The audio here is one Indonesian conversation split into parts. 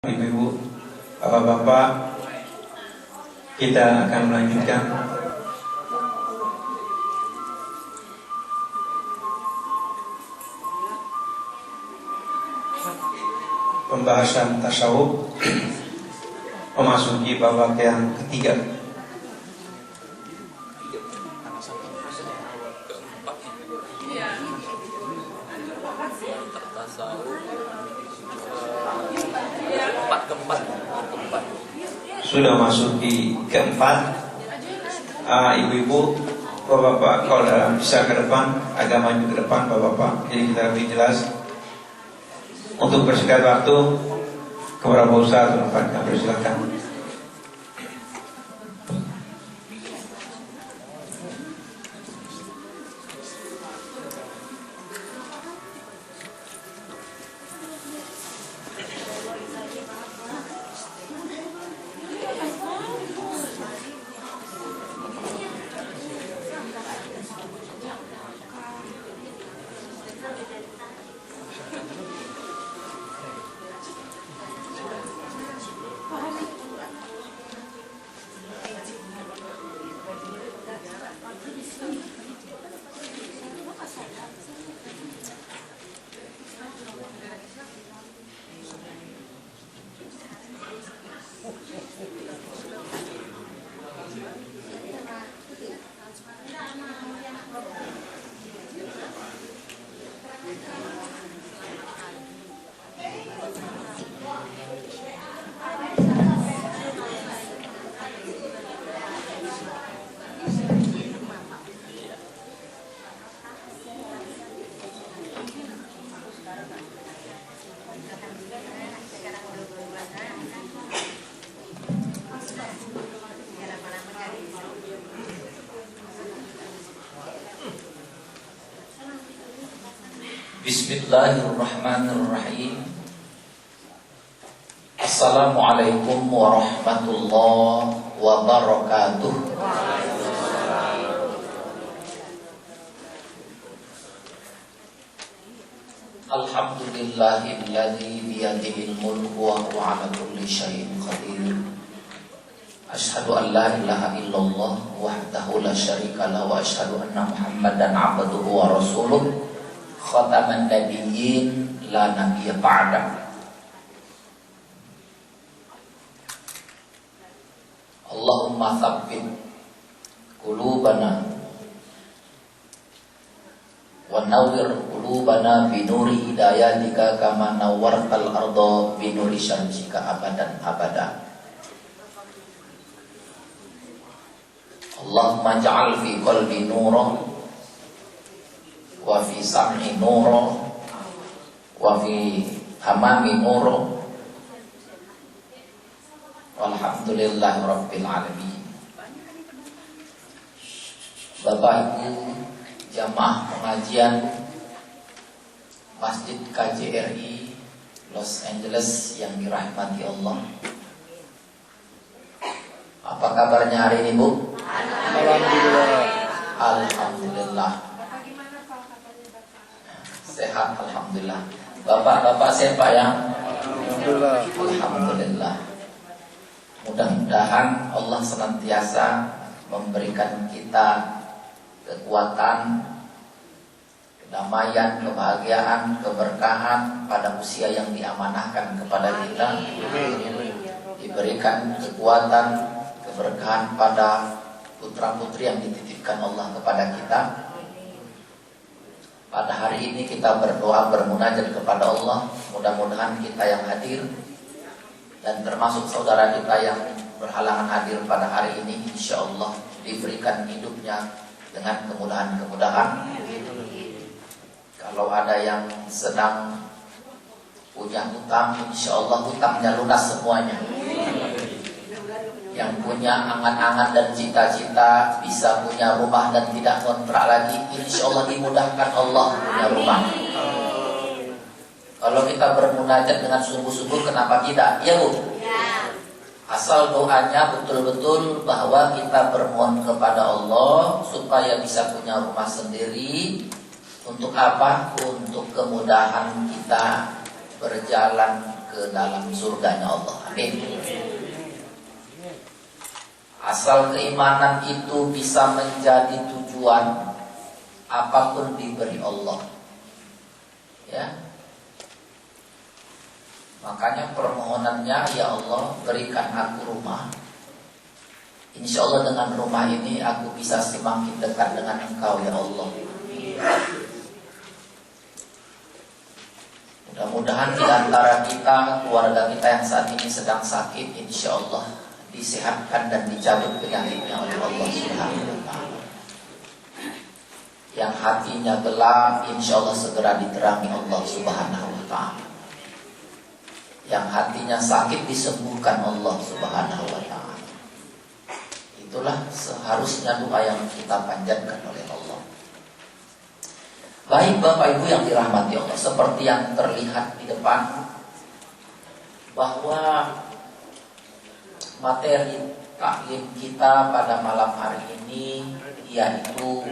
Ibu-ibu, bapak-bapak, kita akan melanjutkan pembahasan tasawuf, memasuki babak yang ketiga. Sudah masuk di keempat. Ibu-ibu, bapak-bapak, kalau bisa ke depan, agak maju ke depan bapak-bapak, jadi kita lebih jelas. Untuk bersingkat waktu, kepada Pak Ustaz, kami persilakan. Bismillahirrahmanirrahim. Assalamualaikum warahmatullahi wabarakatuh. Alhamdulillahilladzi biyadihil mulku wa huwa ala kulli syai'in qadir. Asyhadu an la ilaha illallah wahdahu la syarika lahu wa asyhadu anna Muhammadan abduhu wa rasuluh. Khataman nabiyyin la nabiyya ba'da. Allahumma tsabbit qulubana wa nawwir qulubana bi nuri hidayatika kama nawwartal arda bi nuri syamsika abadan abada. Allahumma ja'al fi qalbi nuran wa fi sam'i nuro wa fi hamami nuro walhamdulillahi rabbil alamin. Bapak Ibu jamaah pengajian Masjid KJRI Los Angeles yang dirahmati Allah, apa kabarnya hari ini, Bu? Alhamdulillah. Alhamdulillah. Sehat, alhamdulillah. Bapak-bapak sehat Pak ya? Alhamdulillah. Alhamdulillah. Mudah-mudahan Allah senantiasa memberikan kita kekuatan, kedamaian, kebahagiaan, keberkahan pada usia yang diamanahkan kepada kita. Diberikan kekuatan, keberkahan pada putra-putri yang dititipkan Allah kepada kita. Pada hari ini kita berdoa bermunajat kepada Allah. Mudah-mudahan kita yang hadir dan termasuk saudara kita yang berhalangan hadir pada hari ini, insya Allah diberikan hidupnya dengan kemudahan-kemudahan. Kalau ada yang sedang punya hutang, insya Allah hutangnya lunas semuanya. Yang punya angan-angan dan cita-cita bisa punya rumah dan tidak kontrak lagi, insya Allah dimudahkan Allah punya rumah. Kalau kita bermunajat dengan sungguh-sungguh, kenapa tidak? Ya Bu? Asal doanya betul-betul bahwa kita bermohon kepada Allah supaya bisa punya rumah sendiri. Untuk apa? Untuk kemudahan kita berjalan ke ke dalam surganya Allah. Amin. Asal keimanan itu bisa menjadi tujuan, apapun diberi Allah. Ya. Makanya permohonannya, ya Allah berikan aku rumah. Insya Allah dengan rumah ini aku bisa semakin dekat dengan Engkau ya Allah. Mudah-mudahan di antara kita, keluarga kita yang saat ini sedang sakit, insya Allah disehatkan dan dicabut penyakitnya oleh Allah Subhanahu wa Ta'ala. Yang hatinya gelap, insya Allah segera diterangi Allah Subhanahu wa Ta'ala. Yang hatinya sakit disembuhkan Allah Subhanahu wa Ta'ala. Itulah seharusnya doa yang kita panjatkan oleh Allah. Baik Bapak Ibu yang dirahmati Allah, seperti yang terlihat di depan, bahwa materi taklim kita pada malam hari ini yaitu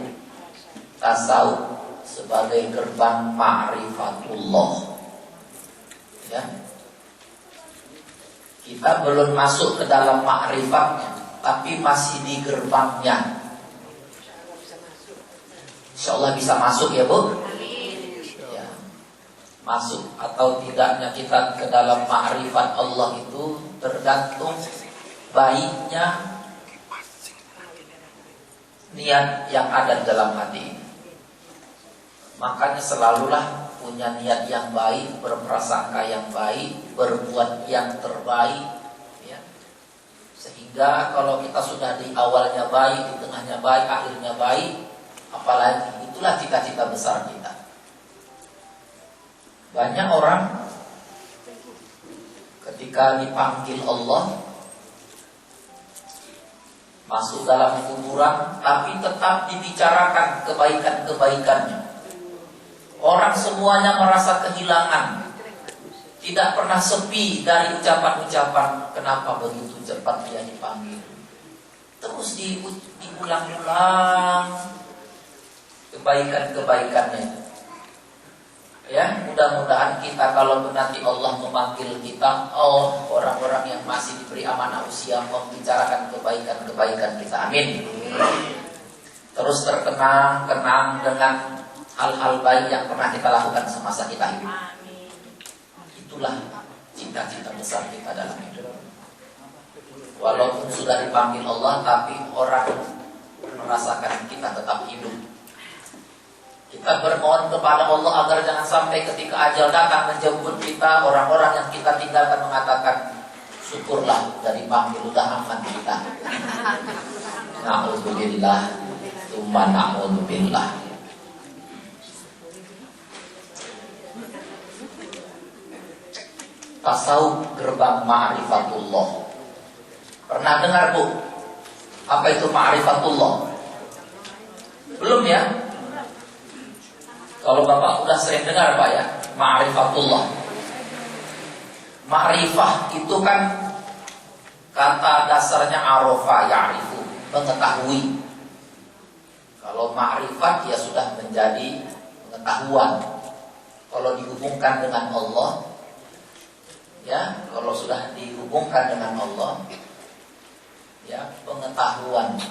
tasawuf sebagai gerbang ma'rifatullah. Ya. Kita belum masuk ke dalam ma'rifatnya, tapi masih di gerbangnya. Insya Allah bisa masuk ya Bu. Ya. Masuk atau tidaknya kita ke dalam ma'rifat Allah itu tergantung baiknya niat yang ada dalam hati. Makanya selalulah punya niat yang baik, berprasangka yang baik, berbuat yang terbaik, ya. Sehingga kalau kita sudah di awalnya baik, di tengahnya baik, akhirnya baik, apalagi itulah cita-cita besar kita. Banyak orang ketika dipanggil Allah masuk dalam kuburan, tapi tetap dibicarakan kebaikan-kebaikannya. Orang semuanya merasa kehilangan, tidak pernah sepi dari ucapan-ucapan. Kenapa begitu cepat dia dipanggil? Terus diulang-ulang kebaikan-kebaikannya. Ya, mudah-mudahan kita kalau nanti Allah memanggil kita, oh orang-orang yang masih diberi amanah usia membicarakan kebaikan-kebaikan kita. Amin. Terus terkenang-kenang dengan hal-hal baik yang pernah kita lakukan semasa kita hidup. Itulah cita-cita besar kita dalam hidup. Walaupun sudah dipanggil Allah, tapi orang merasakan kita tetap hidup. Kita bermohon kepada Allah agar jangan sampai ketika ajal datang menjemput kita, orang-orang yang kita tinggalkan mengatakan, syukurlah dari panggil udah aman kita. Na'udzubillah, tsumma na'udzubillah. Tasawuf gerbang ma'rifatullah. Pernah dengar Bu? Apa itu ma'rifatullah? Belum ya? Kalau Bapak udah sering dengar Pak ya, ma'rifatullah. Ma'rifah itu kan kata dasarnya arofa ya'rifu, mengetahui. Kalau ma'rifat ya sudah menjadi pengetahuan. Kalau dihubungkan dengan Allah, ya, kalau sudah dihubungkan dengan Allah, ya, pengetahuan,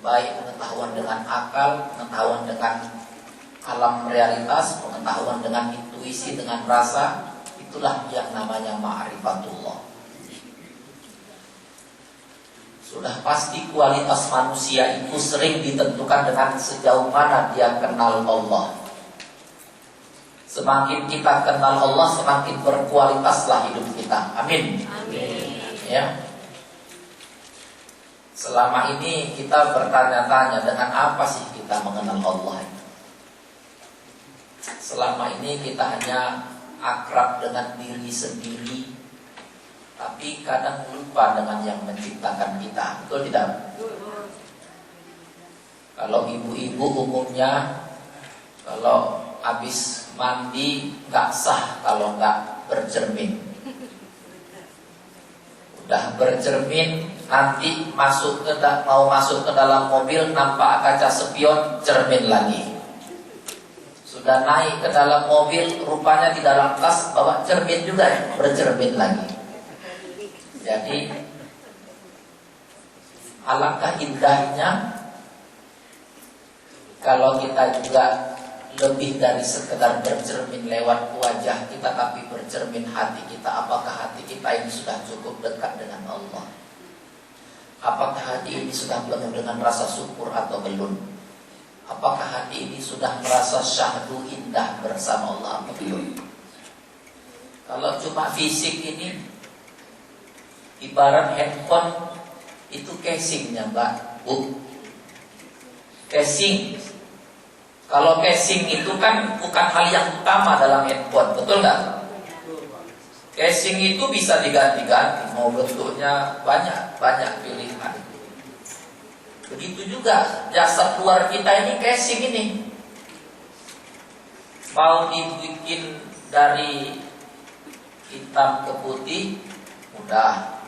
baik pengetahuan dengan akal, pengetahuan dengan alam realitas, pengetahuan dengan intuisi, dengan rasa, itulah yang namanya ma'rifatullah. Sudah pasti kualitas manusia itu sering ditentukan dengan sejauh mana dia kenal Allah. Semakin kita kenal Allah, semakin berkualitaslah hidup kita. Amin. Amin. Ya. Selama ini kita bertanya-tanya, dengan apa sih kita mengenal Allah? Selama ini kita hanya akrab dengan diri sendiri, tapi kadang lupa dengan yang menciptakan kita. Betul tidak? Kalau ibu-ibu umumnya, kalau habis mandi nggak sah kalau nggak bercermin. Udah bercermin, nanti mau masuk ke dalam mobil, nampak kaca spion, cermin lagi. Sudah naik ke dalam mobil, rupanya di dalam tas bawa cermin juga, bercermin lagi. Jadi alangkah indahnya kalau kita juga lebih dari sekedar bercermin lewat wajah kita, tapi bercermin hati kita. Apakah hati kita ini sudah cukup dekat dengan Allah? Apakah hati ini sudah penuh dengan rasa syukur atau belum? Apakah hati ini sudah merasa syahdu indah bersama Allah atau belum? Kalau cuma fisik ini, ibarat handphone itu casingnya, Mbak, Bu. Casing. Kalau casing itu kan bukan hal yang utama dalam handphone, betul nggak? Casing itu bisa diganti-ganti, mau bentuknya banyak pilihan. Begitu juga jasad luar kita ini, casing ini. Mau dibikin dari hitam ke putih, mudah.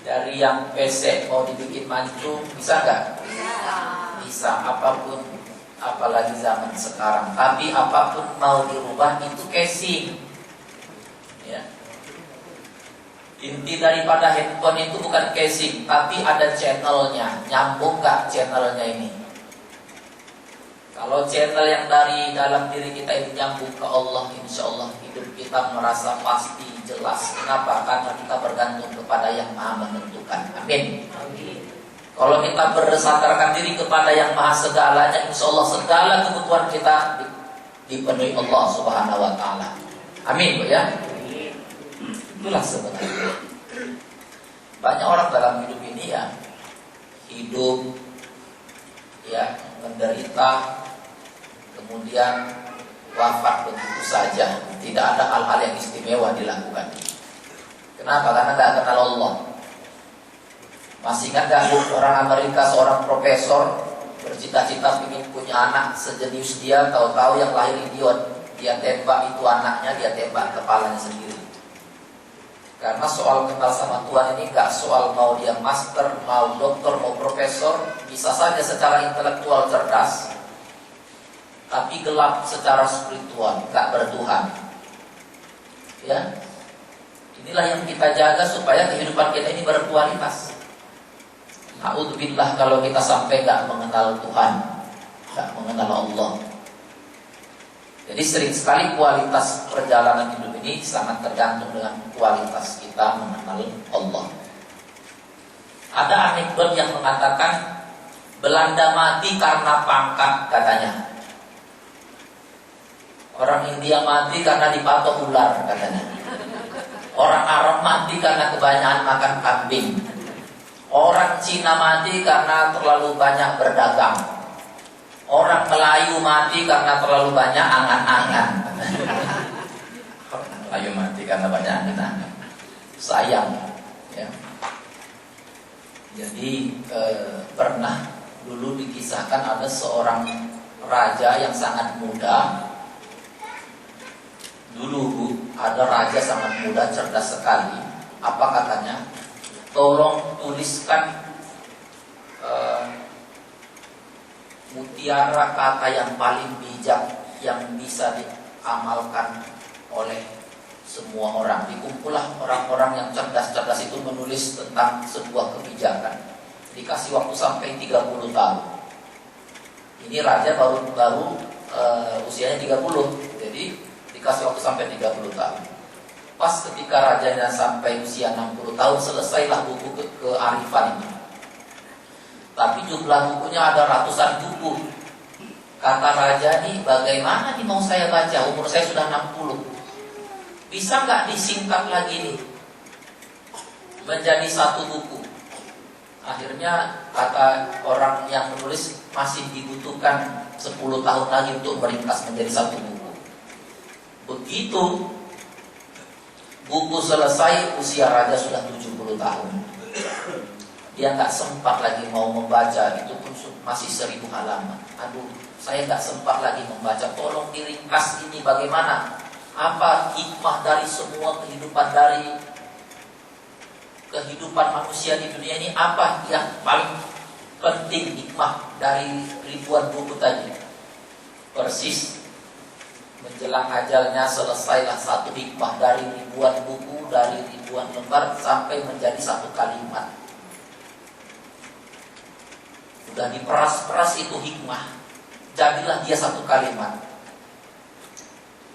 Dari yang pesek mau dibikin mancung, bisa nggak? Bisa, apapun, apalagi zaman sekarang. Tapi apapun mau dirubah itu casing. Ya. Inti daripada handphone itu bukan casing, tapi ada channelnya. Nyambung nggak channelnya ini? Kalau channel yang dari dalam diri kita ini nyambung ke Allah, insya Allah hidup kita merasa pasti jelas. Kenapa? Karena kita bergantung kepada yang Maha menentukan. Amin. Kalau kita bersandarkan diri kepada yang Maha segalanya, insya Allah segala kebutuhan kita dipenuhi Allah Subhanahu Wa Taala. Amin, Bu ya. Itulah sebenarnya. Banyak orang dalam hidup ini ya hidup ya menderita, kemudian wafat begitu saja, tidak ada hal-hal yang istimewa dilakukan. Kenapa? Karena nggak kenal Allah. Masih ingat gak orang Amerika, seorang profesor bercita-cita ingin punya anak sejenius dia, tahu-tahu yang lahir idiot, dia tembak itu anaknya, dia tembak kepalanya sendiri. Karena soal kenal sama Tuhan ini gak soal mau dia master, mau dokter, mau profesor. Bisa saja secara intelektual cerdas, tapi gelap secara spiritual, gak bertuhan. Ya, inilah yang kita jaga supaya kehidupan kita ini berkualitas. Na'udzubillah kalau kita sampai gak mengenal Tuhan, gak mengenal Allah. Jadi sering sekali kualitas perjalanan hidup ini sangat tergantung dengan kualitas kita mengenal Allah. Ada anekdot yang mengatakan Belanda mati karena pangkat katanya. Orang India mati karena dipatok ular katanya. Orang Arab mati karena kebanyakan makan kambing. Orang Cina mati karena terlalu banyak berdagang. Orang Melayu mati karena terlalu banyak angan-angan. Orang Melayu mati karena banyak angan-angan. Sayang ya. Jadi pernah dulu dikisahkan ada seorang raja yang sangat muda. Dulu Bu, ada raja sangat muda, cerdas sekali. Apa katanya? Tolong tuliskan mutiara kata yang paling bijak yang bisa diamalkan oleh semua orang. Dikumpullah orang-orang yang cerdas-cerdas itu menulis tentang sebuah kebijakan. Dikasih waktu sampai 30 tahun. Ini raja baru usianya 30. Jadi dikasih waktu sampai 30 tahun. Pas ketika rajanya sampai usia 60 tahun, selesailah buku kearifan ini. Tapi jumlah bukunya ada ratusan buku. Kata raja nih, bagaimana nih mau saya baca? Umur saya sudah 60. Bisa nggak disingkat lagi nih menjadi satu buku? Akhirnya kata orang yang menulis, masih dibutuhkan 10 tahun lagi untuk meringkas menjadi satu buku. Begitu buku selesai, usia raja sudah 70 tahun. Dia nggak sempat lagi mau membaca, itu pun masih 1000 halaman. Aduh, saya nggak sempat lagi membaca. Tolong diringkas ini bagaimana? Apa hikmah dari semua kehidupan, dari kehidupan manusia di dunia ini? Apa yang paling penting hikmah dari ribuan buku tadi? persis menjelang ajalnya selesailah satu hikmah dari ribuan buku, dari ribuan lembar sampai menjadi satu kalimat. Sudah diperas-peras itu hikmah, jadilah dia satu kalimat.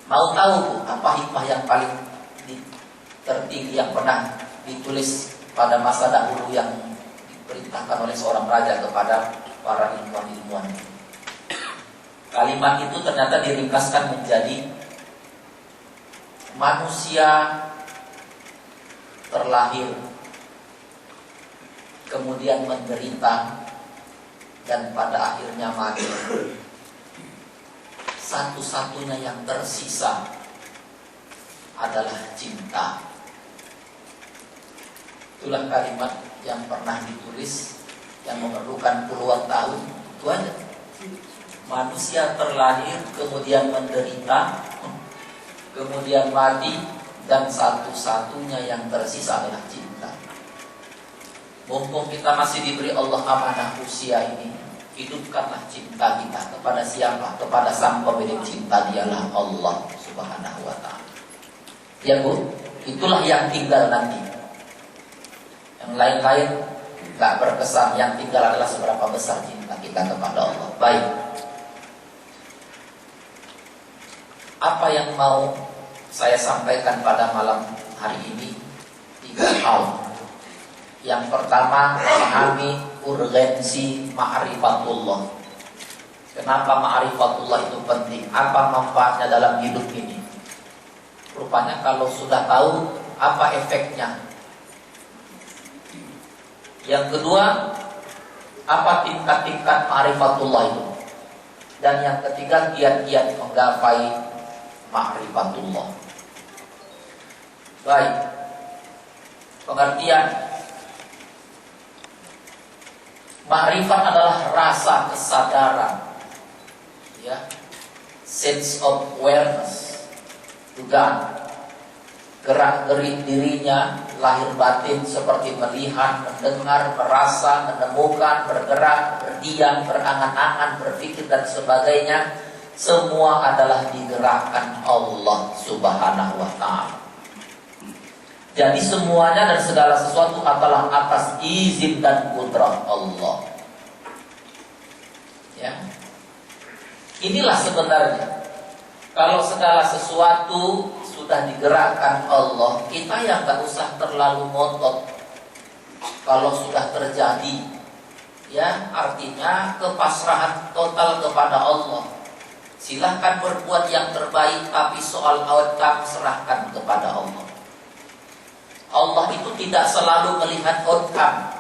Mau tahu apa hikmah yang paling tertinggi yang pernah ditulis pada masa dahulu yang diperintahkan oleh seorang raja kepada para ilmuwan-ilmuwan? Kalimat itu ternyata diringkaskan menjadi manusia terlahir, kemudian menderita, dan pada akhirnya mati. Satu-satunya yang tersisa adalah cinta. Itulah kalimat yang pernah ditulis, yang memerlukan puluhan tahun. Itu aja. Manusia terlahir, kemudian menderita, kemudian mati, dan satu-satunya yang tersisa adalah cinta. Mumpung kita masih diberi Allah amanah usia ini, hidupkanlah cinta kita kepada siapa? Kepada sang pemilik cinta, dialah Allah Subhanahu wa ta'ala. Ya Bu, itulah yang tinggal nanti. Yang lain-lain gak berkesan, yang tinggal adalah seberapa besar cinta kita kepada Allah. Baik, apa yang mau saya sampaikan pada malam hari ini? 3 hal. Yang pertama, memahami urgensi ma'rifatullah. Kenapa ma'rifatullah itu penting? Apa manfaatnya dalam hidup ini? Rupanya kalau sudah tahu, apa efeknya? Yang kedua, apa tingkat-tingkat ma'rifatullah itu? Dan yang ketiga, kiat-kiat menggapai ma'rifatullah. Baik, pengertian ma'rifat adalah rasa kesadaran, ya, sense of awareness, juga gerak-gerik dirinya, lahir batin seperti melihat, mendengar, merasa, menemukan, bergerak, berdiam, berangan-angan, berpikir dan sebagainya. Semua adalah digerakkan Allah Subhanahu wa ta'ala. Jadi semuanya dan segala sesuatu adalah atas izin dan kudrah Allah. Ya. Inilah sebenarnya, kalau segala sesuatu sudah digerakkan Allah, kita yang gak usah terlalu ngotot. Kalau sudah terjadi, ya, artinya kepasrahan total kepada Allah. Silahkan berbuat yang terbaik, tapi soal outcome serahkan kepada Allah. Allah itu tidak selalu melihat outcome.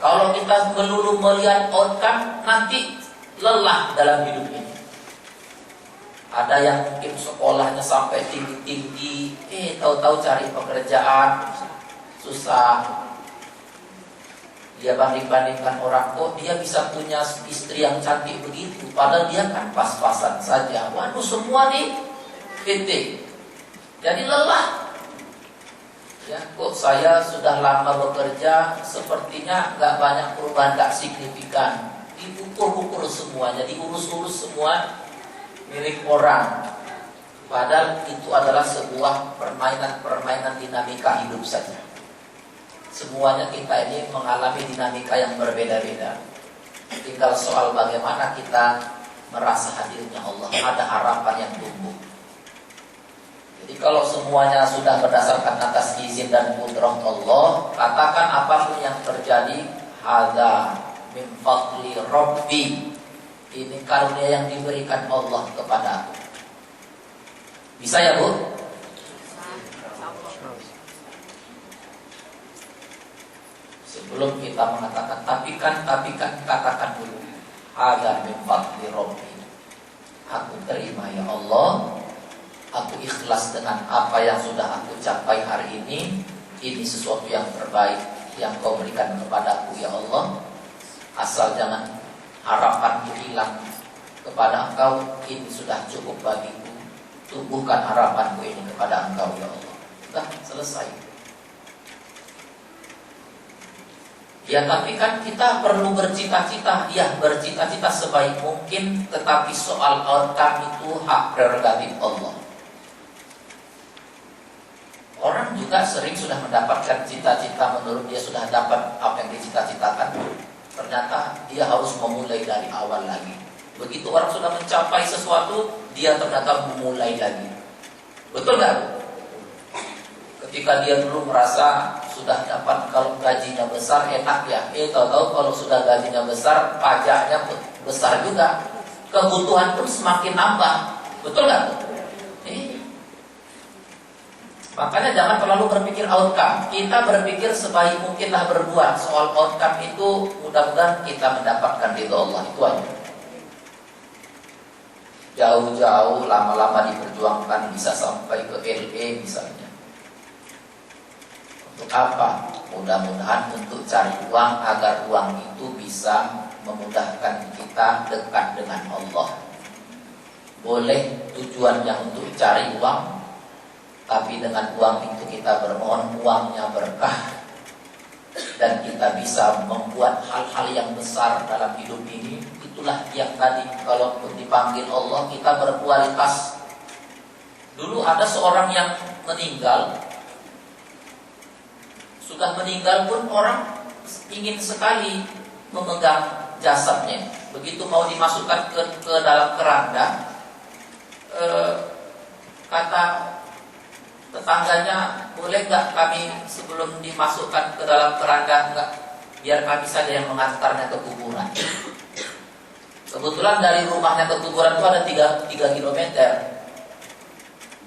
Kalau kita melulu melihat outcome, nanti lelah dalam hidup ini. Ada yang mungkin sekolahnya sampai tinggi-tinggi, tahu-tahu cari pekerjaan susah. Dia banding-bandingkan orang, kok dia bisa punya istri yang cantik begitu, padahal dia kan pas-pasan saja. Waduh, semua nih PT. Jadi lelah. Ya, kok saya sudah lama bekerja, sepertinya nggak banyak perubahan, nggak signifikan. Diukur-ukur semuanya, diurus-urus semua milik orang. Padahal itu adalah sebuah permainan-permainan dinamika hidup saja. Semuanya kita ini mengalami dinamika yang berbeda-beda. Tinggal soal bagaimana kita merasa hadirnya Allah, ada harapan yang tumbuh. Jadi kalau semuanya sudah berdasarkan atas izin dan kudrah Allah, katakan apapun yang terjadi, hadza min fadli rabbi, ini karunia yang diberikan Allah kepada aku. Bisa ya Bu? Sebelum kita mengatakan tapikan, katakan dulu, hadza min fadli rabbi. Aku terima ya Allah, aku ikhlas dengan apa yang sudah aku capai hari ini. Ini sesuatu yang terbaik yang Kau berikan kepadaku ya Allah. Asal jangan harapanku hilang kepada Engkau, ini sudah cukup bagiku. Tumbuhkan harapanku ini kepada Engkau ya Allah. Sudah selesai. Ya tapi kan kita perlu bercita-cita, ya bercita-cita sebaik mungkin, tetapi soal outcome itu hak prerogatif Allah. Orang juga sering sudah mendapatkan cita-cita menurut dia sudah dapat apa yang dicita-citakan. Ternyata dia harus memulai dari awal lagi. Begitu orang sudah mencapai sesuatu, dia ternyata memulai lagi. Betul nggak? Ketika dia dulu merasa sudah dapat, kalau gajinya besar enak ya, tahu-tahu kalau sudah gajinya besar, pajaknya besar juga, kebutuhan pun semakin nambah. Betul nggak? Makanya jangan terlalu berpikir outcome. Kita berpikir sebaik mungkinlah berbuat. Soal outcome itu mudah-mudahan kita mendapatkan ridho Allah. Itu aja. Jauh-jauh lama-lama diperjuangkan bisa sampai ke LA misalnya. Untuk apa? Mudah-mudahan untuk cari uang agar uang itu bisa memudahkan kita dekat dengan Allah. Boleh tujuannya untuk cari uang, tapi dengan uang itu kita bermohon uangnya berkah, dan kita bisa membuat hal-hal yang besar dalam hidup ini. Itulah yang tadi kalau dipanggil Allah kita berkualitas. Dulu ada seorang yang meninggal, sudah meninggal pun orang ingin sekali memegang jasadnya. Begitu mau dimasukkan ke dalam keranda, kata tetangganya, boleh nggak kami sebelum dimasukkan ke dalam keranda, nggak, biar kami saja yang mengantarnya ke kuburan. Kebetulan dari rumahnya ke kuburan itu ada 3 kilometer.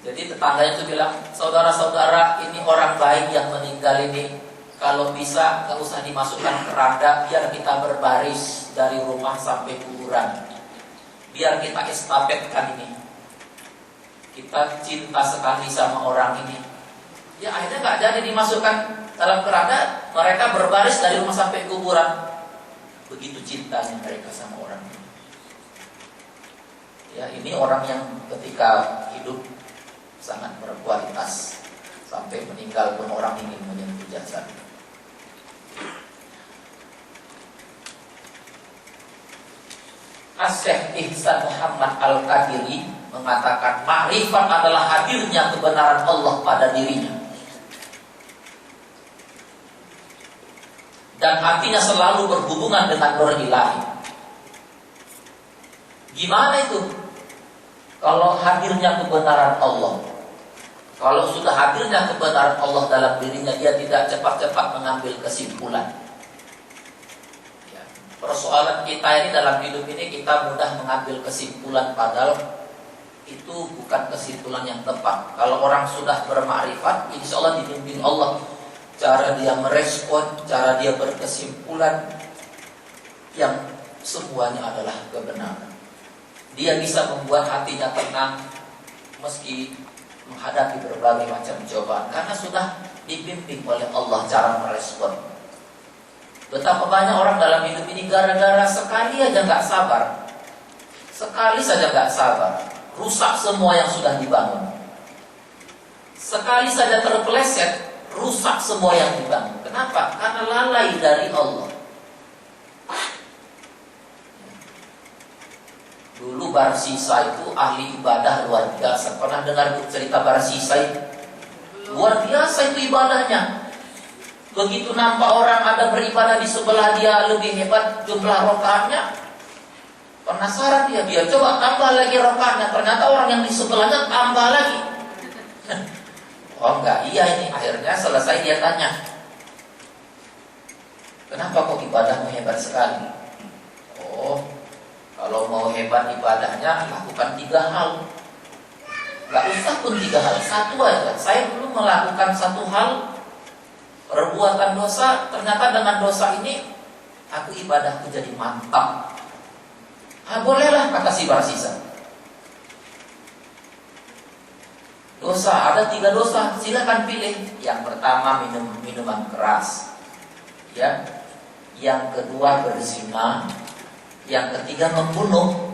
Jadi tetangganya itu bilang, saudara-saudara, ini orang baik yang meninggal ini, kalau bisa nggak usah dimasukkan keranda, biar kita berbaris dari rumah sampai kuburan, biar kita estafetkan ini. Kita cinta sekali sama orang ini. Ya akhirnya nggak jadi dimasukkan dalam keranda, mereka berbaris dari rumah sampai kuburan. Begitu cintanya mereka sama orang ini. Ya ini orang yang ketika hidup sangat berkualitas, sampai meninggal pun orang ingin menyentuh jasad. Syekh Ihsan Muhammad Al-Qadiri mengatakan, makrifat adalah hadirnya kebenaran Allah pada dirinya, dan hatinya selalu berhubungan dengan Nur Ilahi. Gimana itu? Kalau hadirnya kebenaran Allah, kalau sudah hadirnya kebenaran Allah dalam dirinya, dia tidak cepat-cepat mengambil kesimpulan. Ya, persoalan kita ini dalam hidup ini, kita mudah mengambil kesimpulan, padahal itu bukan kesimpulan yang tepat. Kalau orang sudah bermakrifat, insya Allah dibimbing Allah, cara dia merespon, cara dia berkesimpulan, yang semuanya adalah kebenaran. Dia bisa membuat hatinya tenang meski menghadapi berbagai macam cobaan, karena sudah dibimbing oleh Allah cara merespon. Betapa banyak orang dalam hidup ini gara-gara sekali aja nggak sabar, sekali saja nggak sabar, rusak semua yang sudah dibangun. Sekali saja terpeleset, rusak semua yang dibangun. Kenapa? Karena lalai dari Allah. Dulu Barsisa itu ahli ibadah luar biasa. Pernah dengar cerita Barsisa itu? Luar biasa itu ibadahnya. Begitu nampak orang ada beribadah di sebelah dia lebih hebat jumlah rakaatnya, penasaran dia coba tambah lagi rakaatnya. Ternyata orang yang di sebelahnya tambah lagi. Oh enggak, iya ini. Akhirnya selesai dia tanya, kenapa kok ibadahmu hebat sekali? Oh, kalau mau hebat ibadahnya, lakukan 3 hal. Gak usah pun 3 hal, 1 aja. Saya dulu melakukan 1 hal, perbuatan dosa, ternyata dengan dosa ini aku ibadahku jadi mantap. Bolehlah, kata si Barsisa. Dosa, ada 3 dosa, silakan pilih. Yang pertama minuman keras, ya. Yang kedua berzina, yang ketiga membunuh.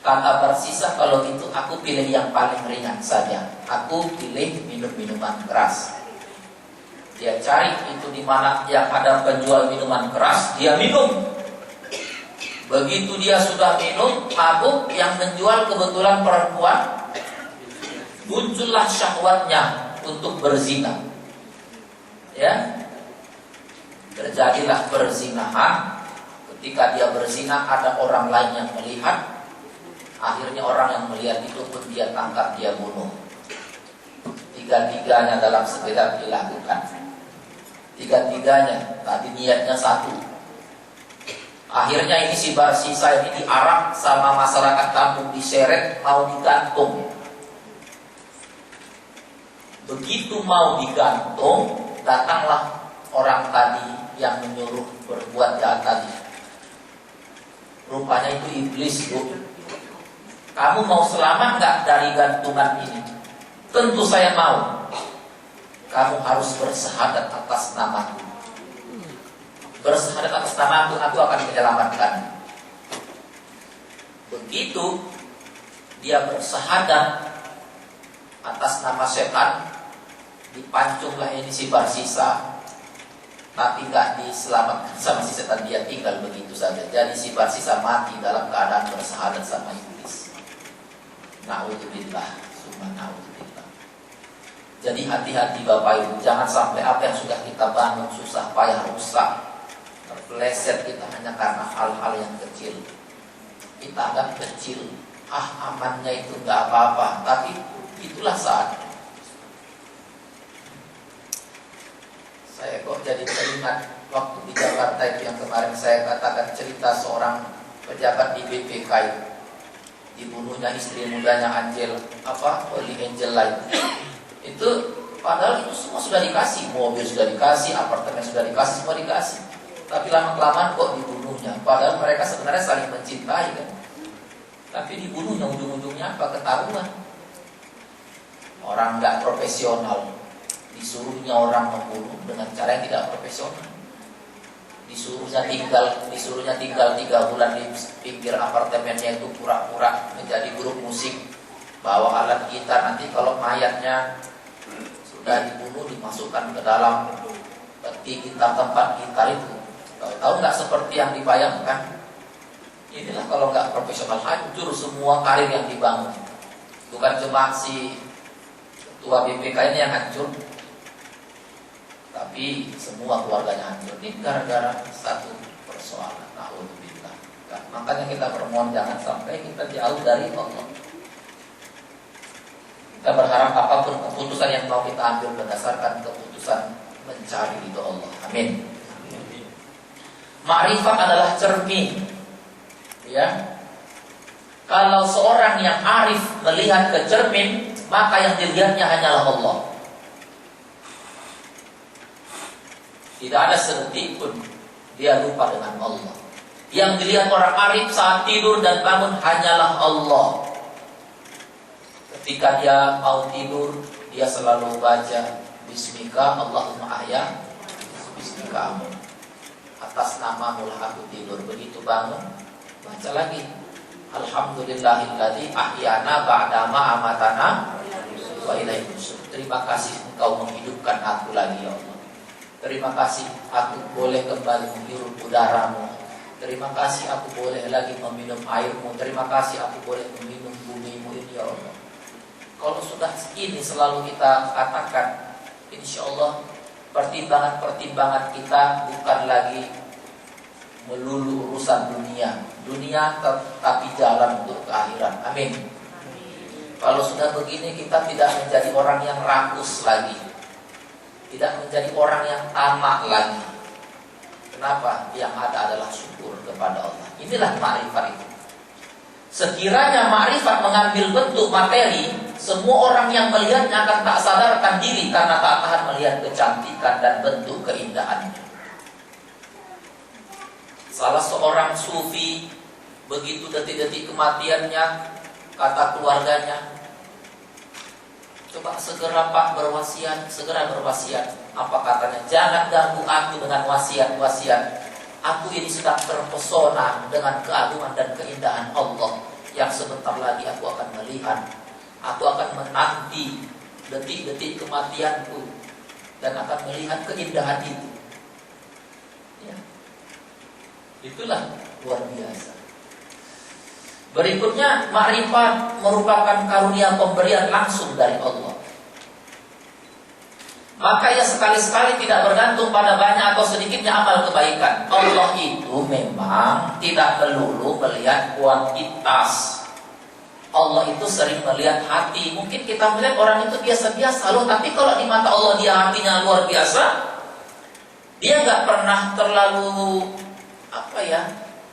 Kata Barsisa, kalau itu aku pilih yang paling ringan saja. Aku pilih minum minuman keras. Dia cari itu di mana yang ada penjual minuman keras, dia minum. Begitu dia sudah minum, mabuk, yang menjual kebetulan perempuan, muncullah syahwatnya untuk berzina. Ya, terjadilah perzinahan. Ketika dia berzina, ada orang lain yang melihat. Akhirnya orang yang melihat itu pun dia tangkap, dia bunuh. Tiga-tiganya dalam sekejap dilakukan. Tiga-tiganya, tadi niatnya satu. Akhirnya ini si Barsisa ini diarak sama masyarakat kampung, diseret, mau digantung. Begitu mau digantung, datanglah orang tadi yang menyuruh berbuat jahat tadi. Rupanya itu iblis, Bu. Kamu mau selamat nggak dari gantungan ini? Tentu saya mau. Kamu harus bersahadat atas namaku. Bersahadat atas namaku, aku akan menyelamatkan. Begitu dia bersahadat atas nama setan, dipancunglah ini si Barsisa, tapi nggak diselamatkan sama si setan, dia tinggal begitu saja. Jadi si Barsisa mati dalam keadaan bersahadat sama iblis. Na'udzubillah, summa na'udzubillah. Jadi hati-hati Bapak Ibu, jangan sampai apa yang sudah kita bangun susah payah rusak, terpeleset kita hanya karena hal-hal yang kecil. Kita anggap kecil, amannya itu nggak apa-apa, tapi itulah saat. Saya kok jadi teringat waktu di Jakarta itu yang kemarin saya katakan, cerita seorang pejabat di BPK, dibunuhnya istri mudanya Angel, Oli Angel lain. Itu padahal itu semua sudah dikasih, mobil sudah dikasih, apartemen sudah dikasih, semua dikasih. Tapi lama-kelamaan kok dibunuhnya. Padahal mereka sebenarnya saling mencintai kan. Tapi dibunuhnya ujung-ujungnya apa? Ketahuan. Orang nggak profesional, disuruhnya orang membunuh dengan cara yang tidak profesional. Disuruhnya tinggal 3 bulan di pinggir apartemennya itu pura-pura menjadi grup musik, bawa alat gitar, nanti kalau mayatnya sudah dibunuh dimasukkan ke dalam peti gitar, tempat gitar itu. Tahu nggak seperti yang dibayangkan? Inilah kalau nggak profesional, hancur semua karir yang dibangun. Bukan cuma si ketua BPK ini yang hancur, tapi semua keluarganya hancur. Ini gara-gara satu persoalan. Na'udzubillah. Makanya kita bermohon jangan sampai kita jauh dari Allah. Kita berharap apapun keputusan yang mau kita ambil berdasarkan keputusan mencari ridho Allah. Amin. Ma'rifat adalah cermin. Ya. Kalau seorang yang arif melihat ke cermin, maka yang dilihatnya hanyalah Allah. Tidak ada sedetik pun dia lupa dengan Allah. Yang dilihat orang arif saat tidur dan bangun hanyalah Allah. Ketika dia mau tidur, dia selalu baca Bismika Allahumma ahya, Bismika amun. Atas namamu lah aku tidur. Begitu bangun, baca lagi Alhamdulillahilladzi ahyana ba'dama amatana wa ilaihi nusyur. Terima kasih engkau menghidupkan aku lagi ya Allah. Terima kasih aku boleh kembali menghirup udaramu. Terima kasih aku boleh lagi meminum airmu. Terima kasih aku boleh meminum bumimu ini ya Allah. Kalau sudah ini selalu kita katakan, insya Allah pertimbangan-pertimbangan kita bukan lagi melulu urusan dunia. Dunia tapi jalan untuk ke akhirat. Amin. Kalau sudah begini kita tidak menjadi orang yang rakus lagi, tidak menjadi orang yang tamak lagi. Kenapa? Yang ada adalah syukur kepada Allah. Inilah ma'rifat itu. Sekiranya ma'rifat mengambil bentuk materi, semua orang yang melihatnya akan tak sadarkan diri karena tak tahan melihat kecantikan dan bentuk keindahannya. Salah seorang sufi, begitu detik-detik kematiannya, kata keluarganya, coba segera Pak berwasiat, segera berwasiat. Apa katanya? Jangan ganggu aku dengan wasiat-wasiat. Aku ini sedang terpesona dengan keagungan dan keindahan Allah yang sebentar lagi aku akan melihat. Aku akan menanti detik-detik kematianku dan akan melihat keindahan itu. Ya. Itulah luar biasa. Berikutnya, makrifat merupakan karunia pemberian langsung dari Allah. Maka ia sekali-sekali tidak bergantung pada banyak atau sedikitnya amal kebaikan. Allah itu memang tidak melulu melihat kuantitas. Allah itu sering melihat hati. Mungkin kita melihat orang itu biasa-biasa loh, tapi kalau di mata Allah dia hatinya luar biasa. Dia nggak pernah terlalu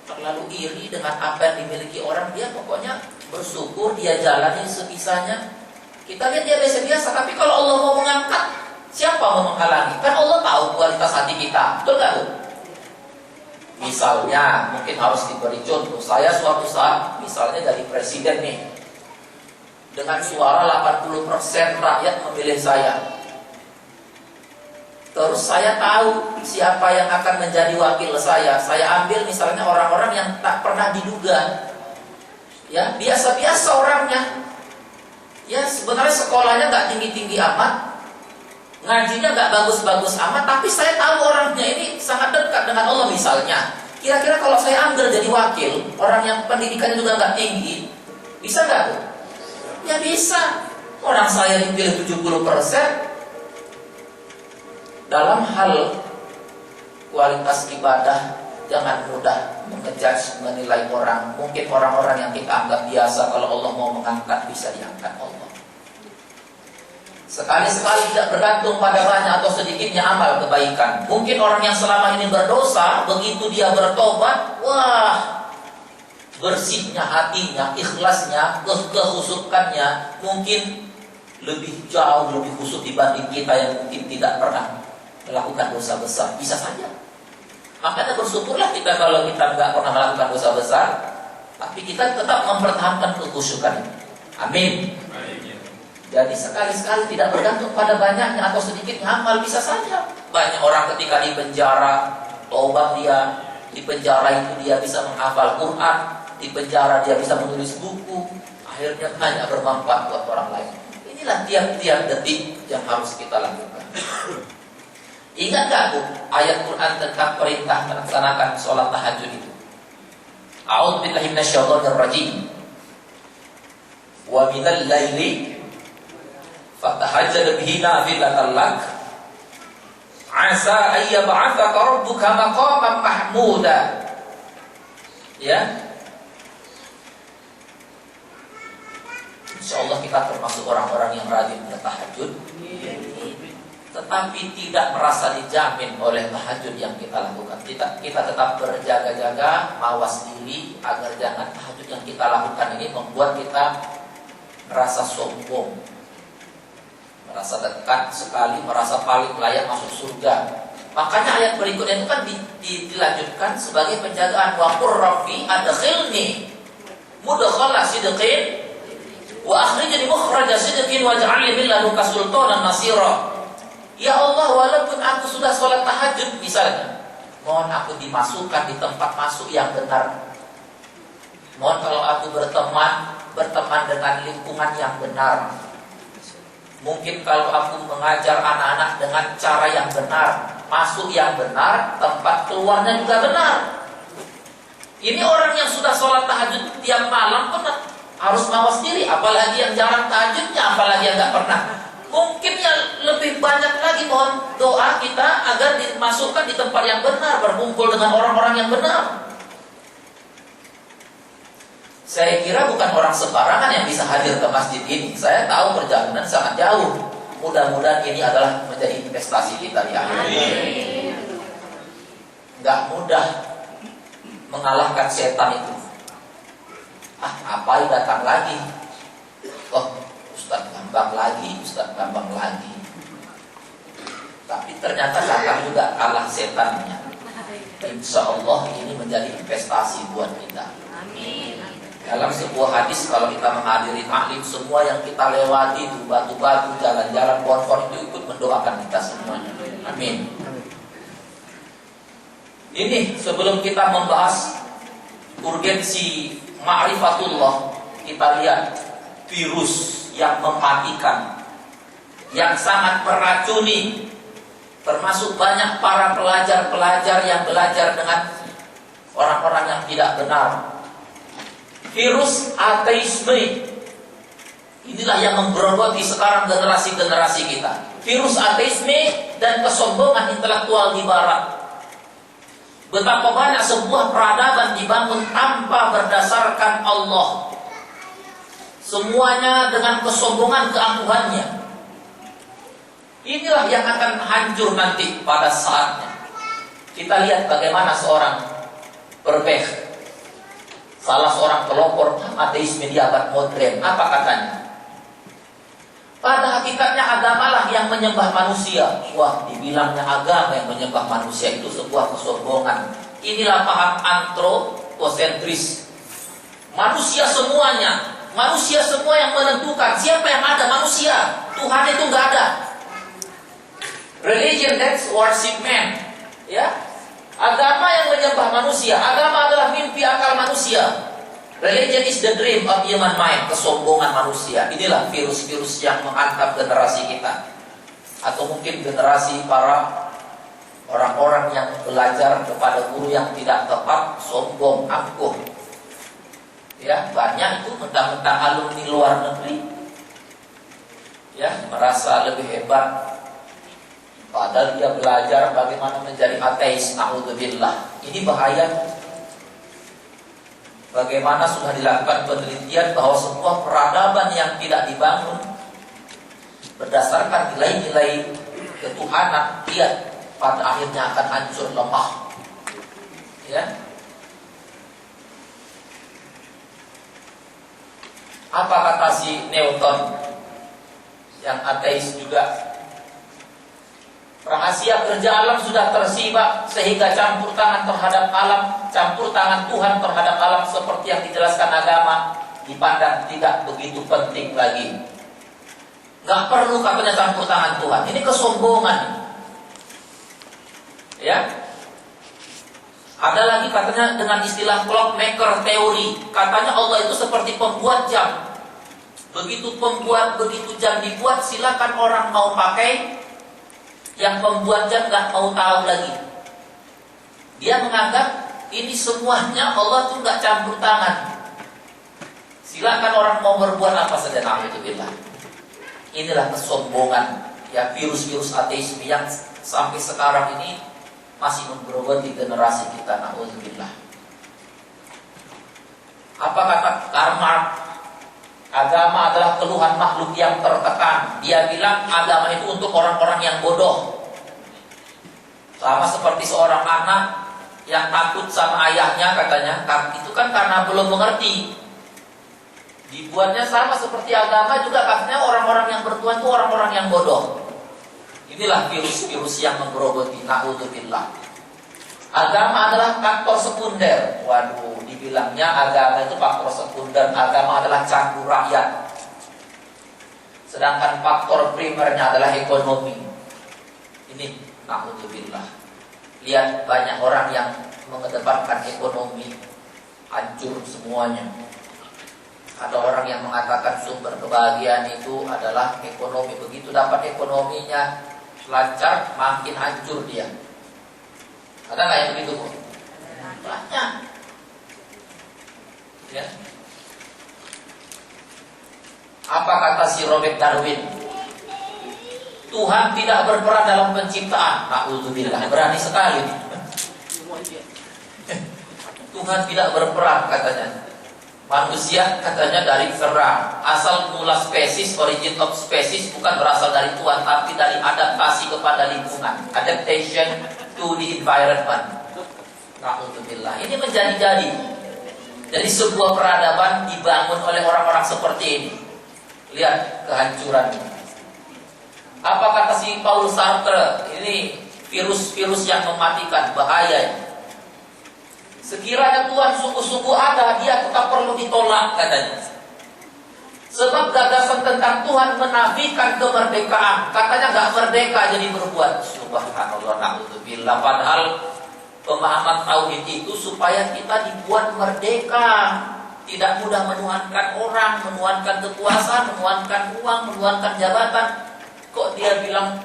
terlalu iri dengan apa yang dimiliki orang. Dia pokoknya bersyukur, dia jalani sebisanya. Kita lihat dia biasa-biasa, tapi kalau Allah mau mengangkat, siapa mau menghalangi? Kan Allah tahu kualitas hati kita, betul nggak Bu? Misalnya, mungkin harus diberi contoh. Saya suatu saat, misalnya dari presiden nih, dengan suara 80% rakyat memilih saya. Terus saya tahu siapa yang akan menjadi wakil saya. Saya ambil misalnya orang-orang yang tak pernah diduga. Ya, biasa-biasa orangnya. Ya, sebenarnya sekolahnya nggak tinggi-tinggi amat, ngajinya nggak bagus-bagus amat, tapi saya tahu orangnya ini sangat dekat dengan Allah misalnya. Kira-kira kalau saya ambil jadi wakil, orang yang pendidikannya juga nggak tinggi, bisa nggak Bu? Ya bisa. Orang saya dipilih 70%. Dalam hal kualitas ibadah, jangan mudah mengejudge, menilai orang. Mungkin orang-orang yang kita anggap biasa, kalau Allah mau mengangkat, bisa diangkat Allah. Sekali-sekali tidak bergantung pada banyak atau sedikitnya amal kebaikan. Mungkin orang yang selama ini berdosa, begitu dia bertobat, wah, bersihnya hatinya, ikhlasnya, kehusukannya mungkin lebih jauh, lebih khusyuk dibanding kita yang mungkin tidak pernah melakukan dosa besar. Bisa saja. Makanya bersyukurlah kita kalau kita nggak pernah melakukan dosa besar, tapi kita tetap mempertahankan kekhusyukan. Amin. Jadi sekali-sekali tidak bergantung pada banyaknya atau sedikitnya amal. Bisa saja. Banyak orang ketika di penjara, tobat dia. Di penjara itu dia bisa menghafal Quran. Di penjara dia bisa menulis buku. Akhirnya banyak bermanfaat buat orang lain. Inilah tiap-tiap detik yang harus kita lakukan. Ingat gak Bu, ayat Quran tentang perintah melaksanakan sholat tahajud itu? A'udzubillahi minasyaitonirrajim. Wa minal laili fatahajjad bihi nafilatan lak asa ay yab'atsaka rabbuka maqaman mahmuda. Ya. Insyaallah kita termasuk orang-orang yang rajin bertahajud. Tetapi tidak merasa dijamin oleh tahajud yang kita lakukan. Kita tetap berjaga-jaga, mawas diri agar jangan tahajud yang kita lakukan ini membuat kita merasa sombong, merasa dekat sekali, merasa paling layak masuk surga. Makanya ayat berikutnya itu kan dilanjutkan sebagai penjagaan. Wa qur rabbi adkhilni mudkhala sidqin wa akhrijni mukhraja sidqin waj'alni min ladunka sultanan nasira. Ya Allah, walaupun aku sudah sholat tahajud misalnya, mohon aku dimasukkan di tempat masuk yang benar. Mohon kalau aku berteman dengan lingkungan yang benar. Mungkin kalau aku mengajar anak-anak dengan cara yang benar, masuk yang benar, tempat keluarnya juga benar. Ini orang yang sudah sholat tahajud tiap malam pun harus mawas diri. Apalagi yang jarang tahajudnya, apalagi yang gak pernah. Mungkin yang lebih banyak lagi mohon doa kita agar dimasukkan di tempat yang benar, berkumpul dengan orang-orang yang benar. Saya kira bukan orang sembarangan yang bisa hadir ke masjid ini. Saya tahu perjalanan sangat jauh. Mudah-mudahan ini adalah menjadi investasi kita di akhirat. Gak mudah mengalahkan setan itu. Ngapain datang lagi? Ustaz gampang lagi. Tapi ternyata datang juga kalah setannya. Insya Allah ini menjadi investasi buat kita. Amin. Dalam sebuah hadis, kalau kita menghadiri taklim, semua yang kita lewati itu batu-batu, jalan-jalan, pohon-pohon itu ikut mendoakan kita semuanya. Amin. Ini sebelum kita membahas urgensi ma'rifatullah, kita lihat virus yang mematikan, yang sangat meracuni Termasuk banyak para pelajar-pelajar yang belajar dengan orang-orang yang tidak benar. Virus ateisme inilah yang menggerogoti sekarang generasi-generasi kita. Virus ateisme dan kesombongan intelektual di barat. Betapa banyak sebuah peradaban dibangun tanpa berdasarkan Allah. Semuanya dengan kesombongan keangkuhannya. Inilah yang akan hancur nanti pada saatnya. Kita lihat bagaimana seorang Perbeh, salah seorang pelopor ateisme di abad modern, apa katanya? Pada hakikatnya agamalah yang menyembah manusia. Wah, dibilangnya agama yang menyembah manusia itu sebuah kesombongan. Inilah paham antroposentris. Manusia semuanya, manusia semua yang menentukan siapa yang ada, manusia. Tuhan itu nggak ada. Religion that's worship man. Ya, agama yang menyembah manusia. Agama adalah mimpi akal manusia. Religion is the dream of human mind. Kesombongan manusia. Inilah virus-virus yang menghantam generasi kita. Atau mungkin generasi para orang-orang yang belajar kepada guru yang tidak tepat, sombong, angkuh. Ya, banyak itu mentang-mentang alumni luar negeri. Ya, merasa lebih hebat. Padahal dia belajar bagaimana menjadi ateis. Na'udzubillah. Ini bahaya. Bagaimana sudah dilakukan penelitian bahwa sebuah peradaban yang tidak dibangun berdasarkan nilai-nilai ketuhanan, dia pada akhirnya akan hancur lemah. Ya. Apa kata si Newton yang ateis juga? Rahasia kerja alam sudah tersibak sehingga campur tangan terhadap alam, campur tangan Tuhan terhadap alam seperti yang dijelaskan agama dipandang tidak begitu penting lagi. Gak perlu katanya campur tangan Tuhan. Ini kesombongan. Ya. Ada lagi katanya dengan istilah clockmaker teori. Katanya Allah itu seperti pembuat jam. Begitu jam dibuat, silakan orang mau pakai. Yang pembuat jam nggak mau tahu lagi. Dia menganggap ini semuanya Allah tuh nggak campur tangan. Silakan orang mau berbuat apa saja. Alhamdulillah. Inilah kesombongan, ya, virus-virus ateisme yang sampai sekarang ini masih menggerogoti generasi kita. Alhamdulillah. Apa kata Karl Marx? Agama adalah keluhan makhluk yang tertekan. Dia bilang agama itu untuk orang-orang yang bodoh. Sama seperti seorang anak yang takut sama ayahnya katanya. Itu kan karena belum mengerti. Dibuatnya sama seperti agama juga katanya orang-orang yang bertuhan itu orang-orang yang bodoh. Inilah virus-virus yang menggerogoti. Na'udzubillah. Agama adalah faktor sekunder. Waduh, dibilangnya agama itu faktor sekunder. Agama adalah candu rakyat. Sedangkan faktor primernya adalah ekonomi. Ini na'udzubillah. Lihat banyak orang yang mengedepankan ekonomi, hancur semuanya. Ada orang yang mengatakan sumber kebahagiaan itu adalah ekonomi. Begitu dapat ekonominya lancar, makin hancur dia. Ada nggak yang begitu, Bu? Banyak. Ya. Apa kata si Robert Darwin? Tuhan tidak berperan dalam penciptaan. Na'udzubillah, berani sekali. Tuhan tidak berperan katanya. Manusia katanya dari kera. Asal mula spesies, origin of species bukan berasal dari Tuhan, tapi dari adaptasi kepada lingkungan. Adaptation to the environment. Na'udzubillah. Ini menjadi-jadi. Jadi sebuah peradaban dibangun oleh orang-orang seperti ini. Lihat kehancuran. Apa kata si Paul Sartre? Ini virus-virus yang mematikan, bahaya. Sekiranya Tuhan sungguh-sungguh ada, dia tetap perlu ditolak katanya. Sebab gagasan tentang Tuhan menafikan kemerdekaan. Katanya gak merdeka jadi berbuat. Subhanallah, na'udzubillah. Padahal pemahaman tauhid itu supaya kita dibuat merdeka. Tidak mudah menuhankan orang, menuhankan kekuasaan, menuhankan uang, menuhankan jabatan. Kok dia bilang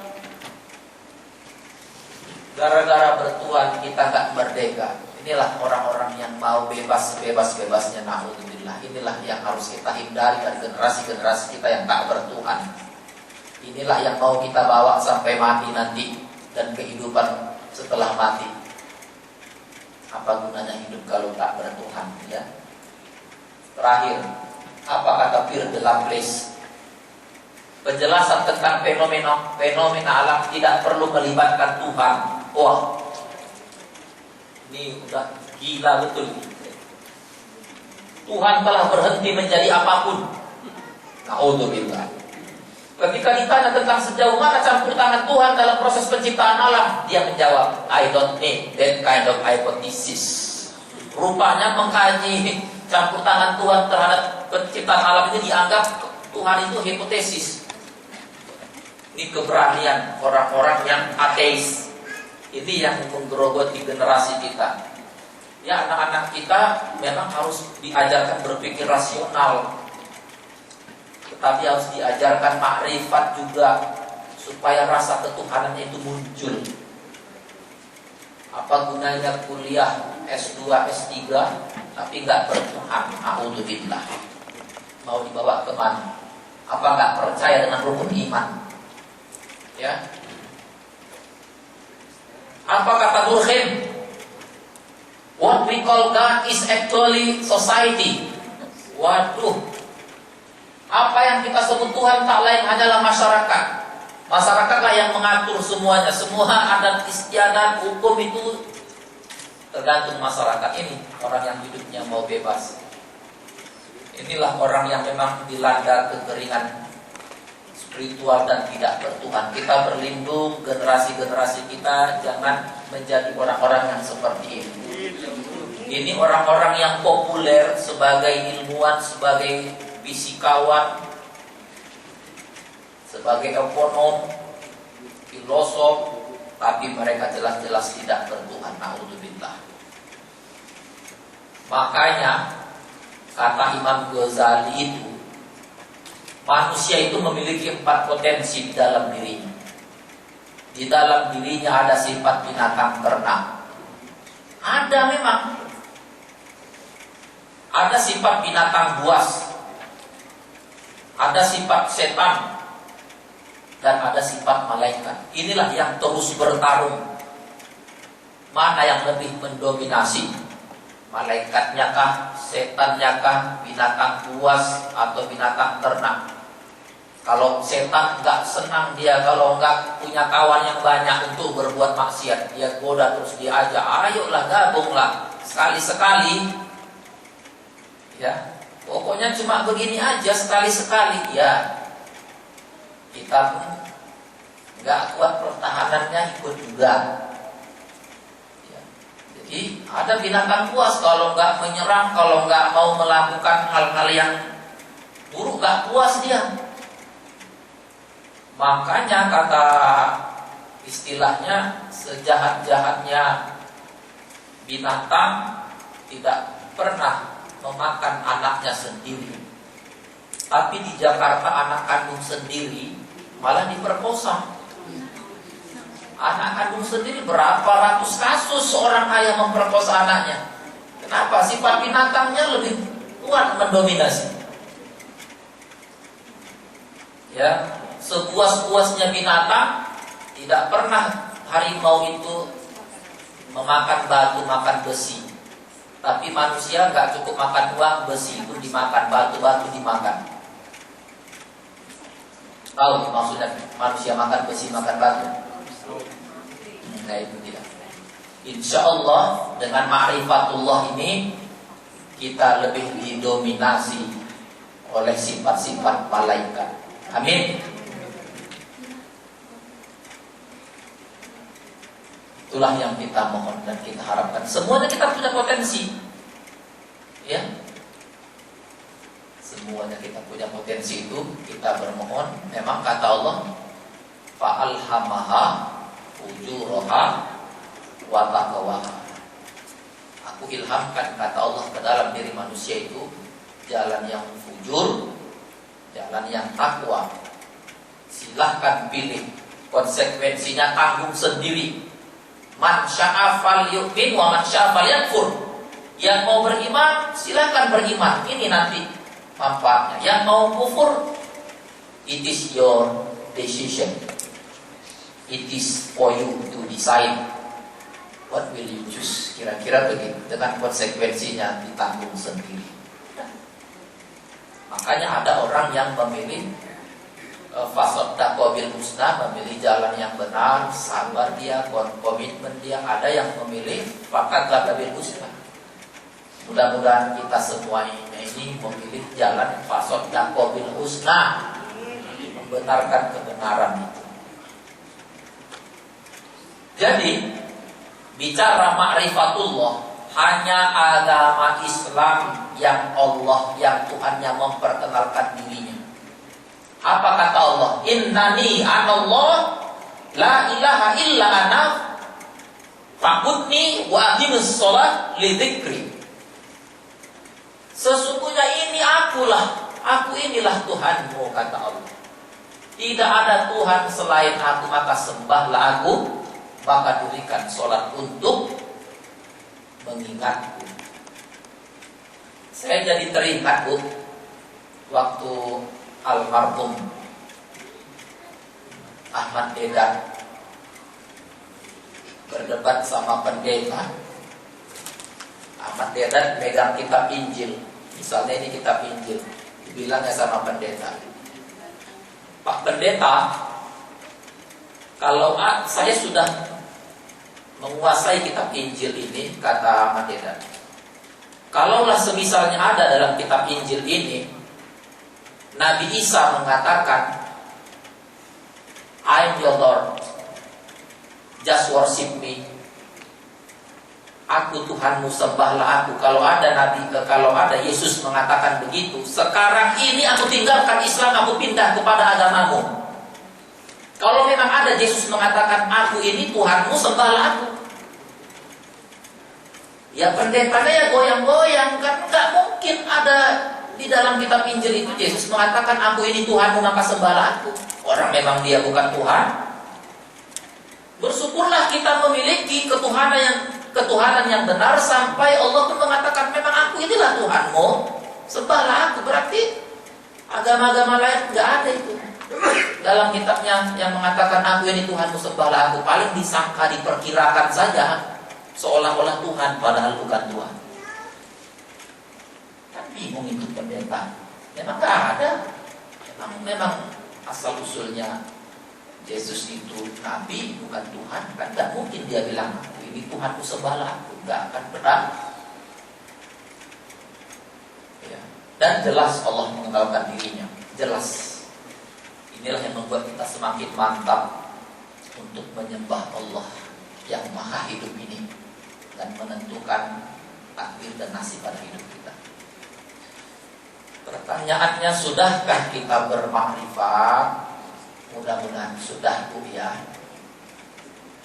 Gara-gara bertuhan kita nggak merdeka. Inilah orang-orang yang mau bebas-bebasnya, na'udzubillah. Inilah yang harus kita hindari dari generasi-generasi kita yang tak bertuhan. Inilah yang mau kita bawa sampai mati nanti dan kehidupan setelah mati. Apa gunanya hidup kalau tak bertuhan, ya? Terakhir, apa kata Pierre de Laplace? Penjelasan tentang fenomena alam tidak perlu melibatkan Tuhan. Wah, ini udah gila betul. Tuhan telah berhenti menjadi apapun. Na'udzubillah. Ketika ditanya tentang sejauh mana campur tangan Tuhan dalam proses penciptaan alam, dia menjawab, I don't need that kind of hypothesis. Rupanya mengkaji campur tangan Tuhan terhadap penciptaan alam ini dianggap Tuhan itu hipotesis. Ini keberanian orang-orang yang ateis. Ini yang menggerogoti generasi kita. Ya, anak-anak kita memang harus diajarkan berpikir rasional, tetapi harus diajarkan makrifat juga, supaya rasa ketuhanan itu muncul. Apa gunanya kuliah S2, S3 tapi nggak bertuhan? A'udzubillah. Mau dibawa kemana? Apa nggak percaya dengan rukun iman? Ya. Apa kata Durkheim? What we call God is actually society. Waduh. Apa yang kita sebut Tuhan tak lain hanyalah masyarakat. Masyarakatlah yang mengatur semuanya. Semua adat istiadat, hukum itu tergantung masyarakat ini. Orang yang hidupnya mau bebas. Inilah orang yang memang dilanda kekeringan spiritual dan tidak bertuhan. Kita berlindung, generasi-generasi kita jangan menjadi orang-orang yang seperti ini. Ini orang-orang yang populer sebagai ilmuwan, sebagai fisikawan, sebagai ekonom, filosof, tapi mereka jelas-jelas tidak bertuhan. Na'udzubillah. Makanya kata Imam Ghazali itu, manusia itu memiliki 4 potensi di dalam dirinya. Di dalam dirinya ada sifat binatang ternak. Ada memang. Ada sifat binatang buas. Ada sifat setan. Dan ada sifat malaikat. Inilah yang terus bertarung. Mana yang lebih mendominasi? Malaikatnya kah? Setannya kah? Binatang buas atau binatang ternak? Kalau setan nggak senang dia kalau nggak punya kawan yang banyak untuk berbuat maksiat, dia goda terus diajak, ayolah gabunglah sekali-sekali, ya pokoknya cuma begini aja sekali-sekali, ya kita pun nggak kuat pertahanannya ikut juga. Ya. Jadi ada binatang buas, kalau nggak menyerang, kalau nggak mau melakukan hal-hal yang buruk nggak puas dia. Makanya kata istilahnya, sejahat-jahatnya binatang tidak pernah memakan anaknya sendiri. Tapi di Jakarta anak kandung sendiri malah diperkosa. Anak kandung sendiri berapa ratus kasus seorang ayah memperkosa anaknya. Kenapa? Sifat binatangnya lebih kuat mendominasi. Ya. Sepuas-puasnya binatang, tidak pernah harimau itu memakan batu, makan besi. Tapi manusia nggak cukup makan uang, besi itu dimakan, batu-batu dimakan. Tahu maksudnya manusia makan besi, makan batu? Nah itu tidak. Insya Allah dengan ma'rifatullah ini kita lebih didominasi oleh sifat-sifat malaikat. Amin. Itulah yang kita mohon dan kita harapkan. Semuanya kita punya potensi, ya. Semuanya kita punya potensi itu. Kita bermohon. Memang kata Allah, fa'alhamaha ujuraha wa taqwaha. Aku ilhamkan, kata Allah, ke dalam diri manusia itu jalan yang fujur, jalan yang takwa. Silahkan pilih, konsekuensinya tanggung sendiri. Man syaa falyu'min wa man syaa falyakfur. Yang mau beriman silakan beriman. Ini nanti manfaatnya. Yang mau kufur, it is your decision. It is for you to decide. What will you choose? Kira-kira begitu. Dengan konsekuensinya ditanggung sendiri. Makanya ada orang yang memilih fasaddaqa bil husna, memilih jalan yang benar, sabar dia, komitmen dia. Ada yang memilih faqadzaqa bil husna. Mudah-mudahan kita semuanya ini memilih jalan fasaddaqa bil husna, membenarkan kebenaran itu. Jadi bicara ma'rifatullah, hanya agama Islam yang Allah, yang Tuhannya memperkenalkan dirinya. Apa kata Allah? Innani anallah la ilaha illa ana fa'budni wa aqimus shalah li dzikri. Sesungguhnya ini akulah, aku inilah Tuhanmu, kata Allah. Tidak ada Tuhan selain aku, maka sembahlah aku, maka dirikan sholat untuk mengingatku. Saya jadi teringat, Bu, waktu almarhum Ahmad Dedan berdebat sama pendeta. Ahmad Dedan megang kitab Injil, misalnya ini kitab Injil, dibilangnya sama pendeta, Pak Pendeta, kalau saya sudah menguasai kitab Injil ini, kata Ahmad Dedan, kalaulah semisalnya ada dalam kitab Injil ini Nabi Isa mengatakan I'm your Lord, just worship me, aku Tuhanmu, sembahlah aku. Kalau ada Yesus mengatakan begitu, sekarang ini aku tinggalkan Islam, aku pindah kepada agamamu. Kalau memang ada Yesus mengatakan aku ini Tuhanmu, sembahlah aku. Ya pendetanya ya goyang-goyang, kan nggak mungkin ada di dalam kitab Injil itu Yesus mengatakan aku ini Tuhanmu, maka sembahlah aku. Orang memang dia bukan Tuhan. Bersyukurlah kita memiliki ketuhanan yang benar, sampai Allah pun mengatakan memang aku inilah Tuhanmu, sembahlah aku. Berarti agama-agama lain nggak ada itu dalam kitabnya yang mengatakan aku ini Tuhanmu, sembahlah aku. Paling disangka, diperkirakan saja seolah-olah Tuhan, padahal bukan Tuhan. Kan bingung itu pendeta. Memang nggak ada. Memang asal usulnya Yesus itu Nabi, bukan Tuhan. Kan nggak mungkin dia bilang ini Tuhanku, sembahlah aku. Nggak akan benar. Ya. Dan jelas Allah mengenalkan dirinya. Jelas. Inilah yang membuat kita semakin mantap untuk menyembah Allah yang maha hidup ini dan menentukan takdir dan nasib pada hidup kita. Pertanyaannya, sudahkah kita bermakrifat? Mudah-mudahan sudah, Bu, ya.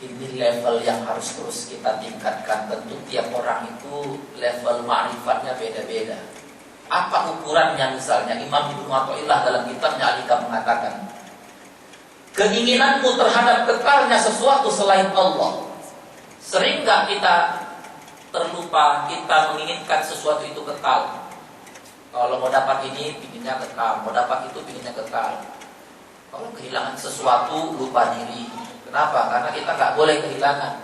Ini level yang harus terus kita tingkatkan. Tentu tiap orang itu level ma'rifatnya beda-beda. Apa ukurannya? Misalnya Imam Ibnu Athaillah dalam kitabnya Al-Hikam mengatakan, keinginanmu terhadap kekalnya sesuatu selain Allah. Sering gak kita terlupa, kita menginginkan sesuatu itu kekal. Kalau mau dapat ini, pinginnya kekal. Mau dapat itu, pinginnya kekal. Kalau kehilangan sesuatu, lupa diri. Kenapa? Karena kita gak boleh kehilangan.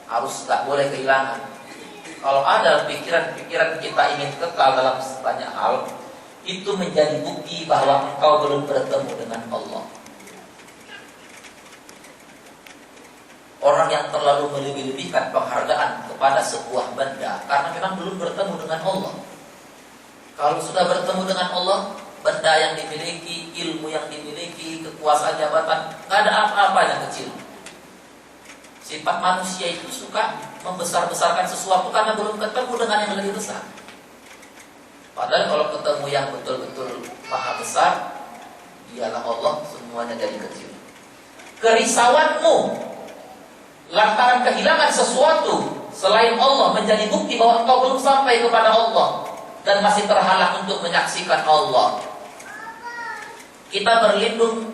Harus gak boleh kehilangan. Kalau ada pikiran-pikiran kita ingin kekal dalam banyak hal, itu menjadi bukti bahwa engkau belum bertemu dengan Allah. Orang yang terlalu melebih-lebihkan penghargaan kepada sebuah benda karena memang belum bertemu dengan Allah. Kalau sudah bertemu dengan Allah, benda yang dimiliki, ilmu yang dimiliki, kekuasaan jabatan, nggak ada apa-apa yang kecil. Sifat manusia itu suka membesar-besarkan sesuatu karena belum ketemu dengan yang lebih besar. Padahal kalau ketemu yang betul-betul maha besar, dialah Allah, semuanya jadi kecil. Kerisauanmu lantaran kehilangan sesuatu selain Allah menjadi bukti bahwa engkau belum sampai kepada Allah dan masih terhalang untuk menyaksikan Allah. Kita berlindung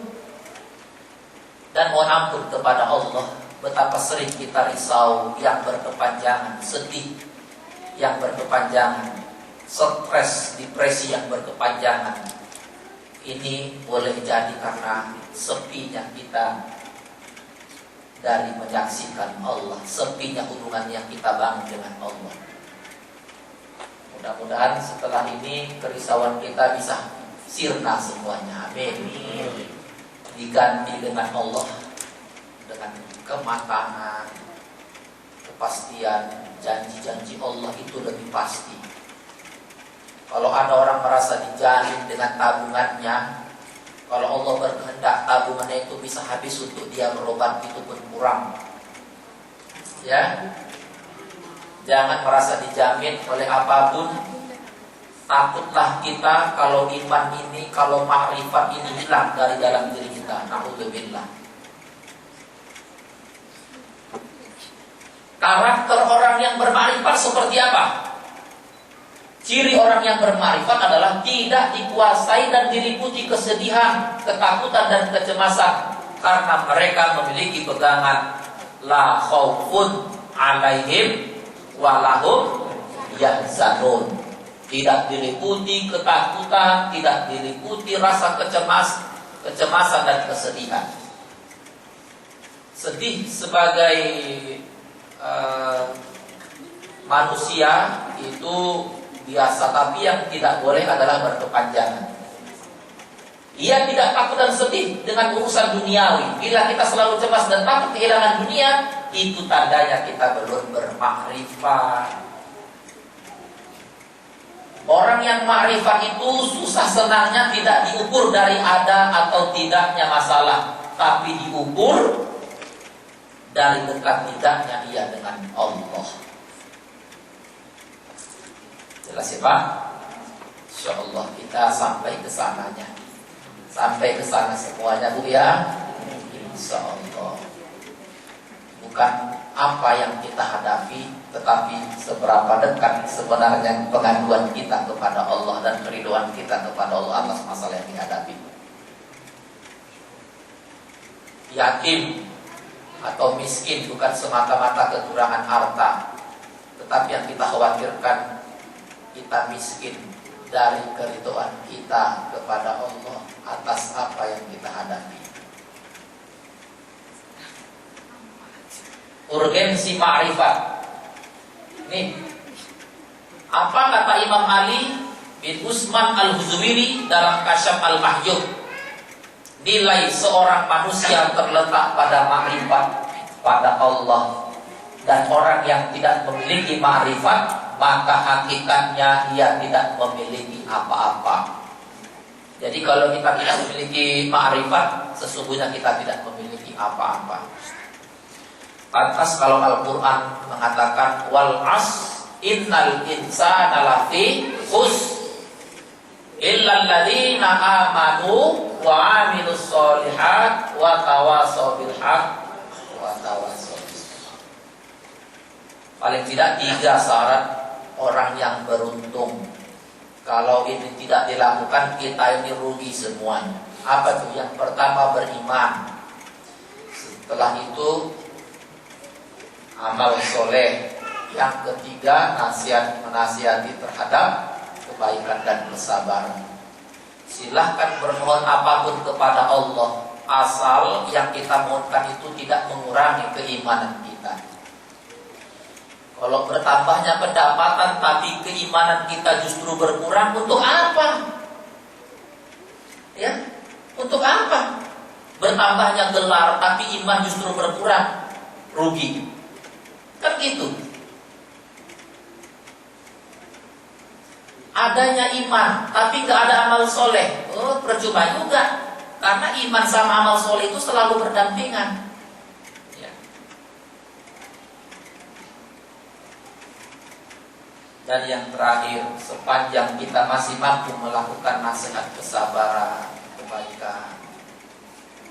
dan mohon ampun kepada Allah betapa sering kita risau yang berkepanjangan, sedih yang berkepanjangan, stres, depresi yang berkepanjangan. Ini boleh jadi karena sepinya kita dari menyaksikan Allah, sepinya hubungan yang kita bangun dengan Allah. Mudah-mudahan setelah ini kerisauan kita bisa sirna semuanya. Amin. Diganti dengan Allah, dengan kematangan, kepastian, janji-janji Allah itu lebih pasti. Kalau ada orang merasa dijalin dengan tabungannya, kalau Allah berkehendak tabungannya itu bisa habis untuk dia berobat, itu pun kurang. Ya, jangan merasa dijamin oleh apapun. Takutlah kita kalau iman ini, kalau makrifat ini hilang dari dalam diri kita. Na'udzubillah. Karakter orang yang bermakrifat seperti apa? Ciri orang yang bermakrifat adalah tidak dikuasai dan diliputi kesedihan, ketakutan dan kecemasan, karena mereka memiliki pegangan la khaufun alaihim walahum yahzanun. Tidak diliputi ketakutan, tidak diliputi rasa kecemasan dan kesedihan. Sedih sebagai manusia itu biasa, tapi yang tidak boleh adalah berkepanjangan. Ia tidak takut dan sedih dengan urusan duniawi. Bila kita selalu cemas dan takut kehilangan dunia, itu tandanya kita belum bermakrifat. Orang yang makrifat itu susah senangnya tidak diukur dari ada atau tidaknya masalah, tapi diukur dari dekat tidaknya ia dengan Allah. Jelas ya Pak? InsyaAllah kita sampai ke sananya. Sampai ke sana semuanya Bu ya. InsyaAllah. Bukan apa yang kita hadapi, tetapi seberapa dekat sebenarnya pengaduan kita kepada Allah dan keriduan kita kepada Allah atas masalah yang dihadapi. Yatim atau miskin bukan semata-mata kekurangan harta, tetapi yang kita khawatirkan kita miskin dari keriduan kita kepada Allah atas apa yang kita hadapi. Urgensi ma'rifat. Nih, apa kata Imam Ali bin Utsman al-Huzwiri dalam Kasyaf al-Mahjub? Nilai seorang manusia terletak pada ma'rifat pada Allah. Dan orang yang tidak memiliki ma'rifat, maka hakikatnya ia tidak memiliki apa-apa. Jadi kalau kita tidak memiliki ma'rifat, sesungguhnya kita tidak memiliki apa-apa. Pantas kalau Al-Quran mengatakan wal as innal insana lafi khus illal ladzina amanu wa amilus solihat wa tawasaw bil haq wa tawasaw bis sabr. Paling tidak 3 syarat orang yang beruntung. Kalau ini tidak dilakukan, kita ini rugi semuanya. Apa tuh? Yang pertama beriman. Setelah itu amal soleh. Yang ketiga menasihati terhadap kebaikan dan kesabaran. Silahkan bermohon apapun kepada Allah, asal yang kita mohonkan itu tidak mengurangi keimanan kita. Kalau bertambahnya pendapatan tapi keimanan kita justru berkurang, untuk apa? Ya, untuk apa? Bertambahnya gelar tapi iman justru berkurang, rugi. Kan gitu. Adanya iman tapi gak ada amal soleh, percuma juga. Karena iman sama amal soleh itu selalu berdampingan ya. Dan yang terakhir, sepanjang kita masih mampu melakukan nasihat kesabaran, kebaikan,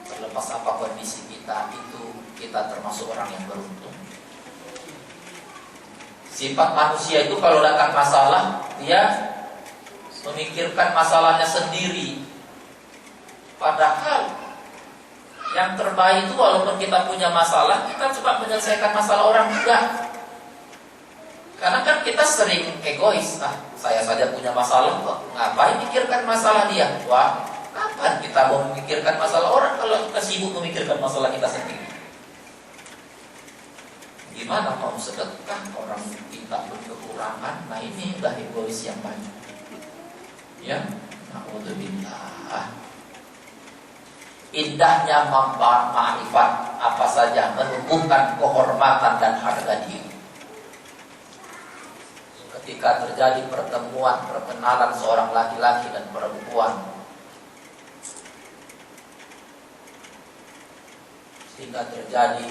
terlepas apa kondisi kita, itu kita termasuk orang yang beruntung. Sifat manusia itu kalau datang masalah, dia memikirkan masalahnya sendiri. Padahal Yang terbaik itu walaupun kita punya masalah, kita coba menyelesaikan masalah orang juga. Karena kan kita sering egois. Saya saja punya masalah kok, ngapain mikirkan masalah dia? Wah, kapan kita mau memikirkan masalah orang kalau kita sibuk memikirkan masalah kita sendiri? Gimana mau sedekah orang kita berkekurangan? Nah ini udah egois yang banyak. Ya, naudzubillah. Indahnya manfaat ma'rifat apa saja menumbuhkan kehormatan dan harga diri. Ketika terjadi pertemuan, perkenalan seorang laki-laki dan perempuan, sehingga terjadi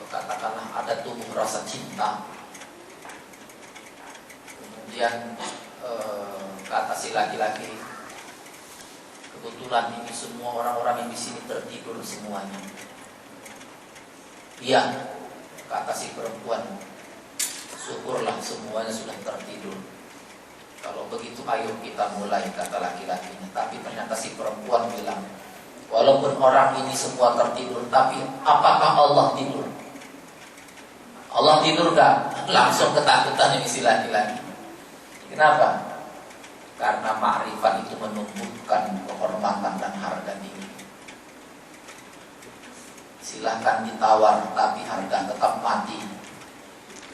katakanlah ada tumbuh rasa cinta. Kemudian kata si laki-laki, kebetulan ini semua orang-orang yang di sini tertidur semuanya. Iya, kata si perempuan, syukurlah semuanya sudah tertidur. Kalau begitu ayo kita mulai, kata laki-lakinya. Tapi ternyata si perempuan bilang, walaupun orang ini semua tertidur, tapi apakah Allah tidur? Allah tidur gak? Langsung ketakutan ini si laki-laki. Kenapa? Karena ma'rifat itu menumbuhkan kehormatan dan harga diri. Silahkan ditawar, tapi harga tetap mati.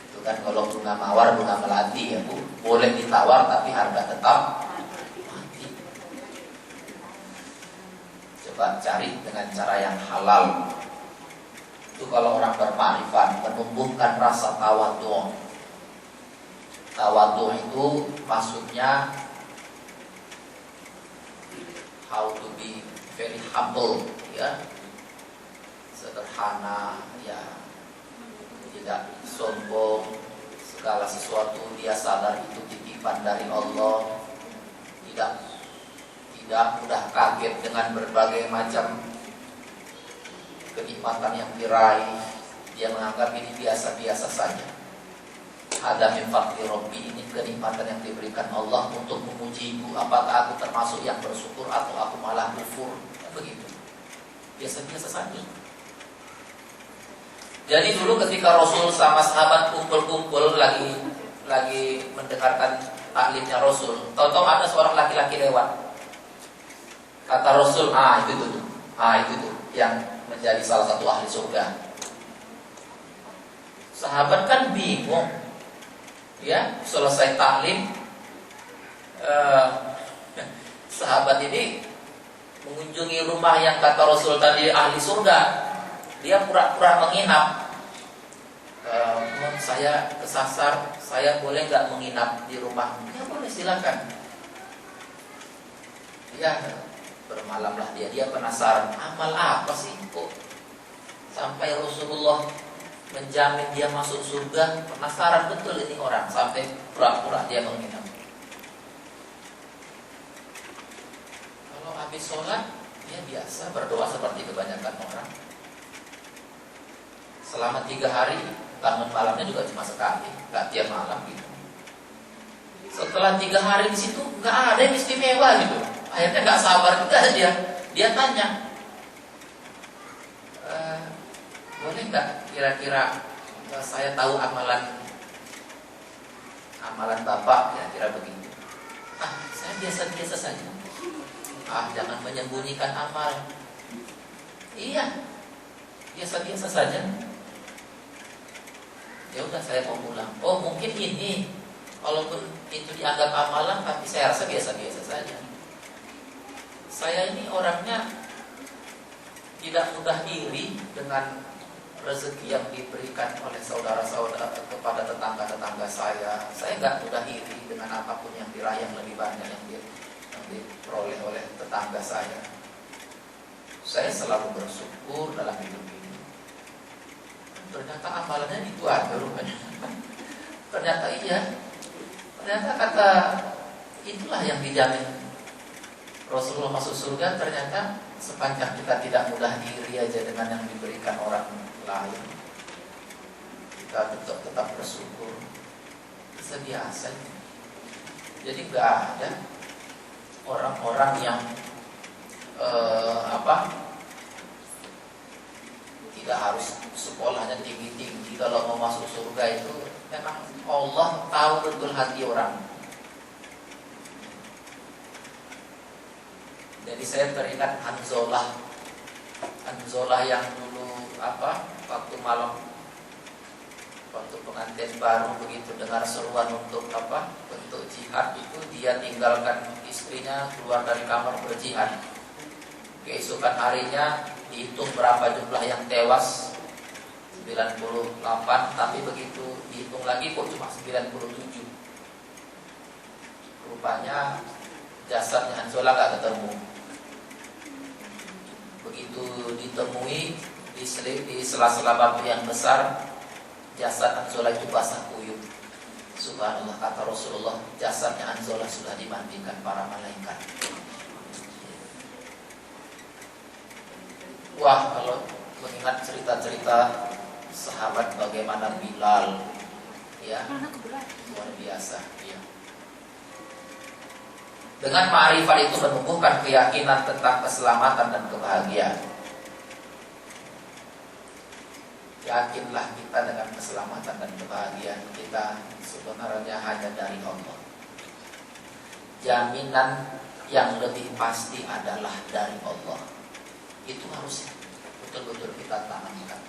Itu kan kalau bunga mawar, bunga melati ya Bu. Boleh ditawar, tapi harga tetap mati. Coba cari dengan cara yang halal. Itu kalau orang bermakrifat, menumbuhkan rasa tawadhu. Tawadhu itu maksudnya how to be very humble, ya, sederhana, ya, tidak sombong. Segala sesuatu dia sadar itu titipan dari Allah. Tidak mudah kaget dengan berbagai macam kenikmatan yang diraih. Dia menganggap ini biasa-biasa saja. Ada min fadli Rabbi, ini kenikmatan yang diberikan Allah untuk memujiku. Apakah aku termasuk yang bersyukur atau aku malah kufur? Begitu. Biasa-biasa saja. Jadi dulu ketika Rasul sama sahabat kumpul-kumpul lagi mendengarkan taklimnya Rasul, tahu-tahu ada seorang laki-laki lewat. Kata Rasul, itu tuh yang menjadi salah satu ahli surga. Sahabat kan bingung, ya, selesai taklim, sahabat ini mengunjungi rumah yang kata Rasul tadi ahli surga. Dia pura-pura menginap. Saya kesasar, saya boleh nggak menginap di rumah? Ya boleh, silakan. Ya, bermalamlah dia. Dia penasaran, amal apa sih kok sampai Rasulullah menjamin dia masuk surga? Penasaran betul ini orang, sampai pura-pura dia menginap. Kalau habis sholat, dia biasa berdoa seperti kebanyakan orang. Selama 3 hari, bangun malamnya juga cuma sekali, nggak tiap malam gitu. Setelah 3 hari di situ, nggak ada yang istimewa gitu. Akhirnya nggak sabar juga dia tanya, boleh nggak kira-kira saya tahu amalan Bapak, kira-kira begitu. Saya biasa-biasa saja. Jangan menyembunyikan amal. Iya, biasa-biasa saja. Ya udah, saya mau pulang. Oh, mungkin ini, walaupun itu dianggap amalan, tapi saya rasa biasa-biasa saja. Saya ini orangnya tidak mudah iri dengan rezeki yang diberikan oleh saudara-saudara kepada tetangga-tetangga saya. Saya nggak mudah iri dengan apapun yang diraih yang lebih banyak yang diperoleh oleh tetangga saya. Saya selalu bersyukur dalam hidup ini. Ternyata amalannya itu ada rupanya. Ternyata iya. Ternyata kata itulah yang dijamin Rasulullah masuk surga. Ternyata sepanjang kita tidak mudah iri aja dengan yang diberikan orang lain, kita tetap bersyukur. Biasa-biasa. Jadi gak ada orang-orang yang tidak harus sekolahnya tinggi-tinggi. Kalau mau masuk surga itu memang Allah tahu betul hati orang. Jadi saya teringat Hanzolah yang dulu waktu malam, waktu pengantin baru begitu dengar seruan untuk jihad itu, dia tinggalkan istrinya keluar dari kamar berjihad. Keesokan harinya dihitung berapa jumlah yang tewas, 98, tapi begitu dihitung lagi kok cuma 97. Rupanya jasadnya Hanzolah gak ketemu. Begitu ditemui di sela-sela batu yang besar, jasad Hanzolah itu basah kuyup. Subhanallah, kata Rasulullah, jasadnya Hanzolah sudah dimandikan para malaikat. Wah, kalau mengingat cerita-cerita sahabat bagaimana Bilal, ya luar biasa. Ya. Dengan ma'rifat itu menumbuhkan keyakinan tentang keselamatan dan kebahagiaan. Yakinlah kita dengan keselamatan dan kebahagiaan kita sebenarnya hanya dari Allah. Jaminan yang lebih pasti adalah dari Allah. Itu harus betul-betul kita tanamkan.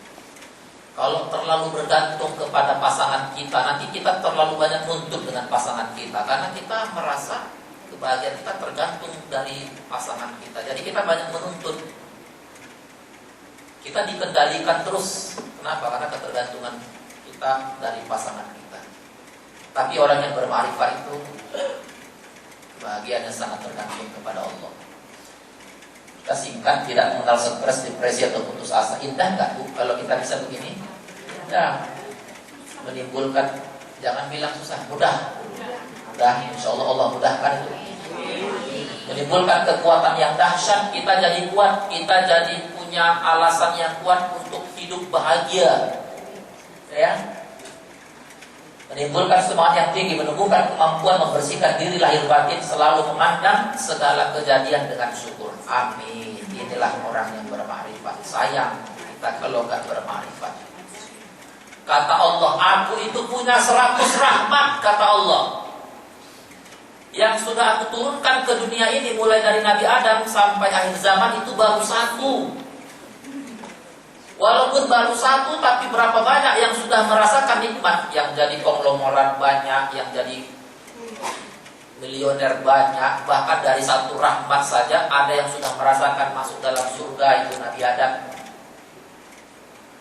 Kalau terlalu bergantung kepada pasangan kita, nanti kita terlalu banyak nuntut dengan pasangan kita, karena kita merasa kebahagiaan kita tergantung dari pasangan kita. Jadi kita banyak menuntut. Kita dikendalikan terus. Kenapa? Karena ketergantungan kita dari pasangan kita. Tapi orang yang bermakrifat itu kebahagiaannya sangat tergantung kepada Allah. Kita singkat, tidak mengenal stres, depresi atau putus asa. Indah nggak Bu kalau kita bisa begini? Ya, menimbulkan, jangan bilang susah, mudah. Mudah, insya Allah Allah mudahkan itu. Menimbulkan kekuatan yang dahsyat, kita jadi kuat, kita jadi punya alasan yang kuat untuk hidup bahagia. Ya. Menimbulkan semangat yang tinggi, menumbuhkan kemampuan membersihkan diri lahir batin, selalu memandang segala kejadian dengan syukur. Amin. Inilah orang yang bermakrifat. Sayang kita kalau nggak bermakrifat. Kata Allah, aku itu punya 100 rahmat, kata Allah, yang sudah aku turunkan ke dunia ini mulai dari Nabi Adam sampai akhir zaman itu baru 1. Walaupun baru 1, tapi berapa banyak yang sudah merasakan nikmat, yang jadi konglomerat banyak, yang jadi miliuner banyak. Bahkan dari 1 rahmat saja ada yang sudah merasakan masuk dalam surga, itu Nabi Adam.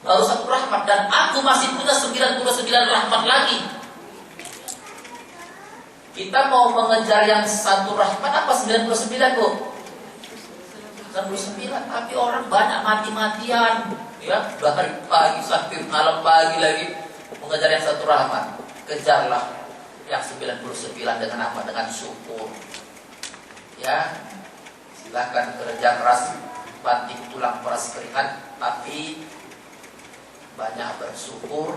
Baru 1 rahmat, dan aku masih punya 99 rahmat lagi. Kita mau mengejar yang 1 rahmat apa 99 Bu? 99, tapi orang banyak mati-matian, ya, dari pagi sampai malam pagi lagi mengejar yang 1 rahmat. Kejarlah yang 99 dengan apa? Dengan syukur. Ya, silakan kerja keras, banting tulang peras keringat, tapi banyak bersyukur.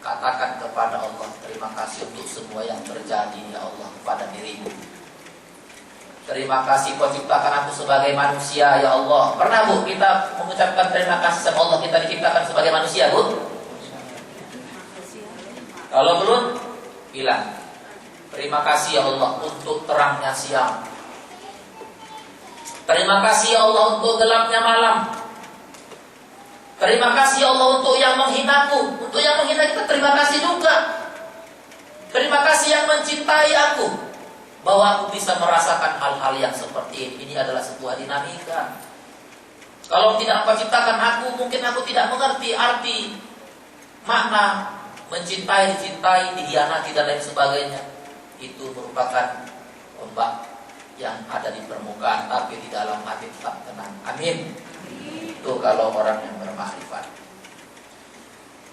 Katakan kepada Allah, terima kasih untuk semua yang terjadi ya Allah kepada dirimu. Terima kasih kau ciptakan aku sebagai manusia ya Allah. Pernah Bu kita mengucapkan terima kasih sama Allah kita diciptakan sebagai manusia Bu? Kalau belum, bilang terima kasih ya Allah untuk terangnya siang. Terima kasih ya Allah untuk gelapnya malam. Terima kasih ya Allah untuk yang menghinaku. Untuk yang menghina kita terima kasih juga. Terima kasih yang mencintai aku, bahwa aku bisa merasakan hal-hal yang seperti ini. Ini adalah sebuah dinamika. Kalau tidak Engkau ciptakan aku, mungkin aku tidak mengerti arti makna mencintai, dicintai, dihianati dan lain sebagainya. Itu merupakan ombak yang ada di permukaan, tapi di dalam hati tetap tenang. Amin. Itu kalau orang yang bermakrifat.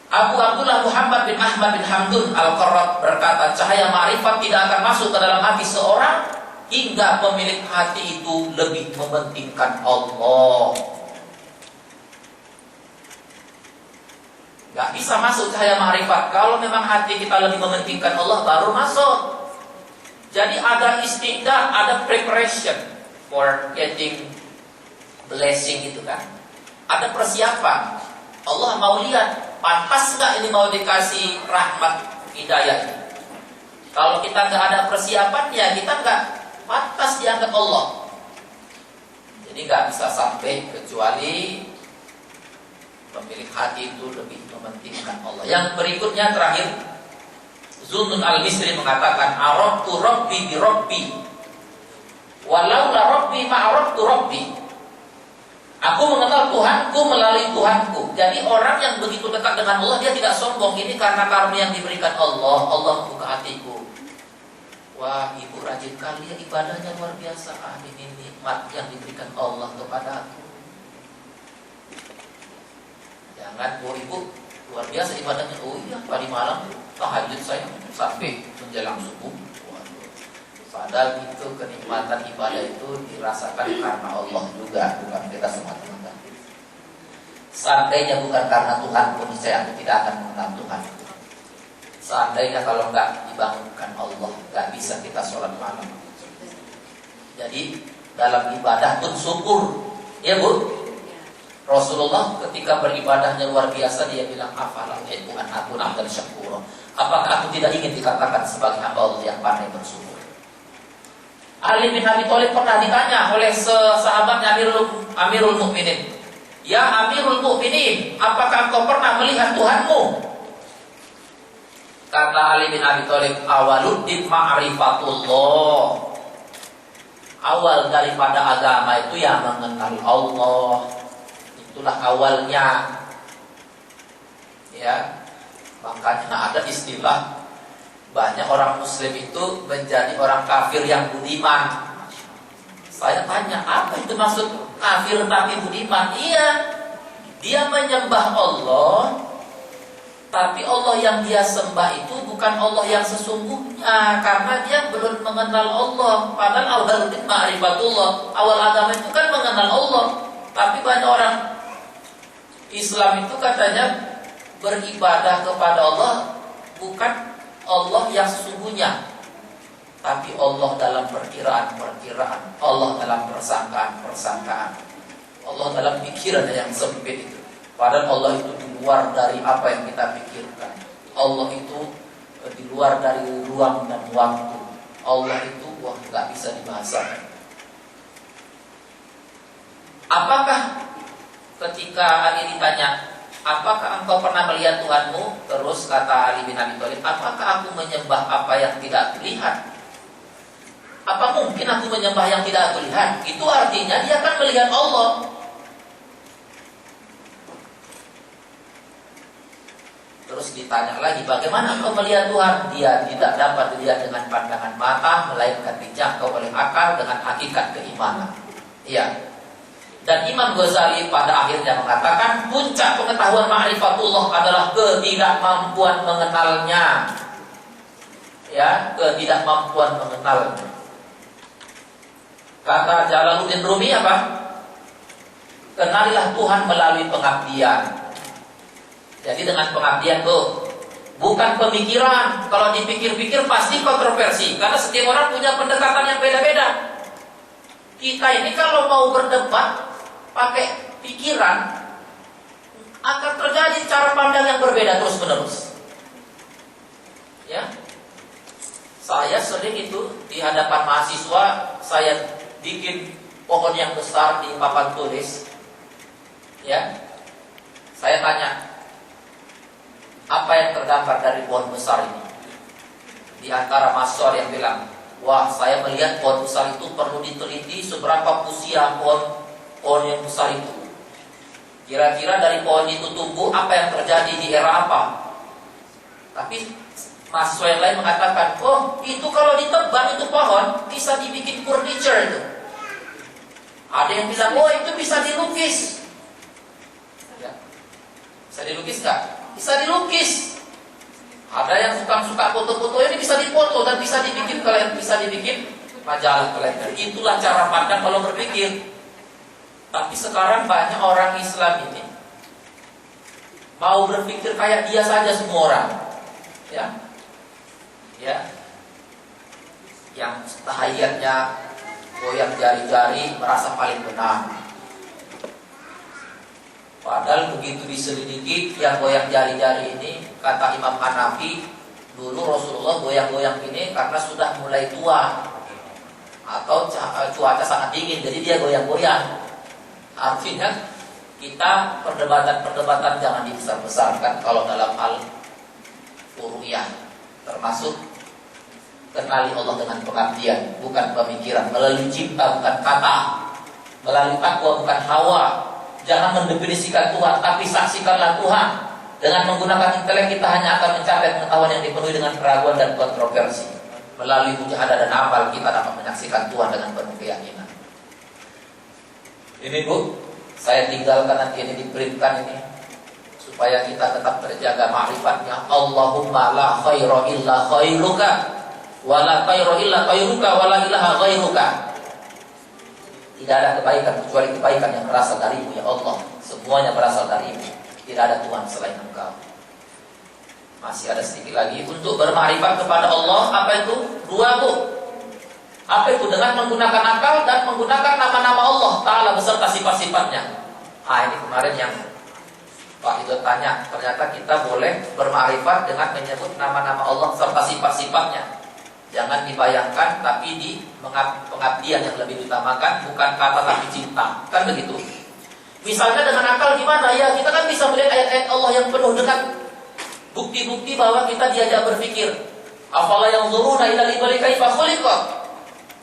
Abu Abdullah Muhammad bin Ahmad bin Hamdun Al-Qarrat berkata, cahaya ma'rifat tidak akan masuk ke dalam hati seorang hingga pemilik hati itu lebih mementingkan Allah. Gak bisa masuk cahaya ma'rifat kalau memang hati kita lebih mementingkan Allah, baru masuk. Jadi ada istiqdah, ada preparation for getting blessing itu kan. Ada persiapan. Allah mau lihat, pantas nggak ini mau dikasih rahmat hidayah ini. Kalau kita nggak ada persiapan, ya kita nggak pantas dianggap Allah. Jadi nggak bisa sampai, kecuali pemilik hati itu lebih mementingkan Allah. Yang berikutnya terakhir, Zunnun al-Misri mengatakan, Arabtu Rabbi bi Rabbi, walau la Rabbi ma'arabtu Rabbi. Aku mengenal Tuhanku melalui Tuhanku. Jadi orang yang begitu dekat dengan Allah, dia tidak sombong. Ini karena karunia yang diberikan Allah. Allah membuka hatiku. Wah, ibu rajin kali ya, ibadahnya luar biasa. Ini nikmat yang diberikan Allah kepada aku. Jangan, oh ibu luar biasa ibadahnya. Oh iya, tadi malam tahajud saya sampai menjelang subuh. Waduh. Padahal itu kenikmatan ibadah itu dirasakan karena Allah juga, bukan kita semata-mata. Seandainya bukan karena Tuhan pun, saya tidak akan mengenal Tuhan. Seandainya kalau nggak dibangunkan Allah, nggak bisa kita sholat malam. Jadi dalam ibadah pun syukur, ya Bu. Rasulullah ketika beribadahnya luar biasa, dia bilang, afalam Tuhan aku dan syukur. Apakah aku tidak ingin dikatakan sebagai hamba Allah yang pandai bersyukur? Ali bin Abi Thalib pernah ditanya oleh sahabatnya Amirul Mukminin, ya Amirul Mukminin, apakah engkau pernah melihat Tuhanmu? Kata Ali bin Abi Thalib, awaluddin ma'rifatullah. Awal daripada agama itu yang mengenal Allah. Itulah awalnya. Ya. Makanya ada istilah, banyak orang muslim itu menjadi orang kafir yang budiman. Saya tanya, apa itu maksud kafir tapi budiman? Iya, dia menyembah Allah, tapi Allah yang dia sembah itu bukan Allah yang sesungguhnya, karena dia belum mengenal Allah. Padahal awal ma'rifatullah, awal agama itu kan mengenal Allah. Tapi banyak orang Islam itu katanya beribadah kepada Allah bukan Allah yang sesungguhnya, tapi Allah dalam perkiraan-perkiraan, Allah dalam persangkaan-persangkaan, Allah dalam pikiran yang sempit itu. Padahal Allah itu di luar dari apa yang kita pikirkan. Allah itu di luar dari ruang dan waktu. Allah itu nggak bisa dibahasakan. Apakah ketika Ali ditanya, apakah engkau pernah melihat Tuhanmu? Terus kata Ali bin Abi Thalib, apakah aku menyembah apa yang tidak aku lihat? Apa mungkin aku menyembah yang tidak aku lihat? Itu artinya dia akan melihat Allah. Terus ditanya lagi, bagaimana engkau melihat Tuhan? Dia tidak dapat dilihat dengan pandangan mata, melainkan dijangkau oleh akal dengan hakikat keimanan. Iya. Dan Imam Ghazali pada akhirnya mengatakan, puncak pengetahuan ma'rifatullah adalah ketidakmampuan mengenalnya. Ya, ketidakmampuan mengenalnya. Kata Jalaluddin Rumi apa? Kenalilah Tuhan melalui pengabdian. Jadi dengan pengabdian tuh, bukan pemikiran. Kalau dipikir-pikir pasti kontroversi, karena setiap orang punya pendekatan yang beda-beda. Kita ini kalau mau berdebat pakai pikiran, akan terjadi cara pandang yang berbeda terus-menerus. Ya, saya sering itu di hadapan mahasiswa, saya bikin pohon yang besar di papan tulis. Ya, saya tanya, apa yang tergambar dari pohon besar ini? Di antara mahasiswa yang bilang, wah, saya melihat pohon besar itu perlu diteliti seberapa usia pohon yang besar itu. Kira-kira dari pohon itu tumbuh, apa yang terjadi di era apa? Tapi mahasiswa yang lain mengatakan, oh itu kalau ditebang itu pohon bisa dibikin furniture itu. Ada yang bilang, oh itu bisa dilukis. Ya. Bisa dilukis nggak? Bisa dilukis. Ada yang suka foto-foto, ini bisa dipoto dan bisa dibikin majalah kalender. Itulah cara pandang kalau berpikir. Tapi sekarang banyak orang Islam ini mau berpikir kayak dia saja semua orang. Ya. Ya. Yang tahayatnya goyang jari-jari merasa paling benar. Padahal begitu diselidiki, yang goyang jari-jari ini, kata Imam Hanafi, dulu Rasulullah goyang-goyang ini karena sudah mulai tua atau cuaca sangat dingin, jadi dia goyang-goyang. Artinya kita perdebatan-perdebatan jangan dibesar-besarkan kalau dalam hal ru'yah, termasuk kenali Allah dengan pengabdian, bukan pemikiran, melalui cinta bukan kata, melalui takwa bukan hawa. Jangan mendefinisikan Tuhan, tapi saksikanlah Tuhan. Dengan menggunakan intelek kita hanya akan mencapai pengetahuan yang dipenuhi dengan keraguan dan kontroversi. Melalui mujahadah dan amal kita dapat menyaksikan Tuhan dengan penuh keyakinan. Ini Bu, saya tinggalkan nanti ini diprintkan ini supaya kita tetap terjaga ma'rifatnya. Allahumma la khaira illa khairuka wa la khaira illa khairuka wa la ilaha ghairuka. Tidak ada kebaikan kecuali kebaikan yang berasal darimu ya Allah. Semuanya berasal darimu. Tidak ada Tuhan selain Engkau. Masih ada sedikit lagi untuk bermakrifat kepada Allah. Apa itu? Dua Bu. Apa itu? Dengan menggunakan akal dan menggunakan nama-nama Allah Ta'ala beserta sifat-sifatnya. Ini kemarin yang Pak Idul tanya. Ternyata kita boleh bermakrifat dengan menyebut nama-nama Allah serta sifat-sifatnya. Jangan dibayangkan, tapi di pengabdian yang lebih diutamakan, bukan kata tapi cinta. Kan begitu. Misalnya dengan akal gimana? Ya kita kan bisa melihat ayat-ayat Allah yang penuh dengan bukti-bukti bahwa kita diajak berpikir. Afala yanzuruna ila al-ibli kaifa khuliqat?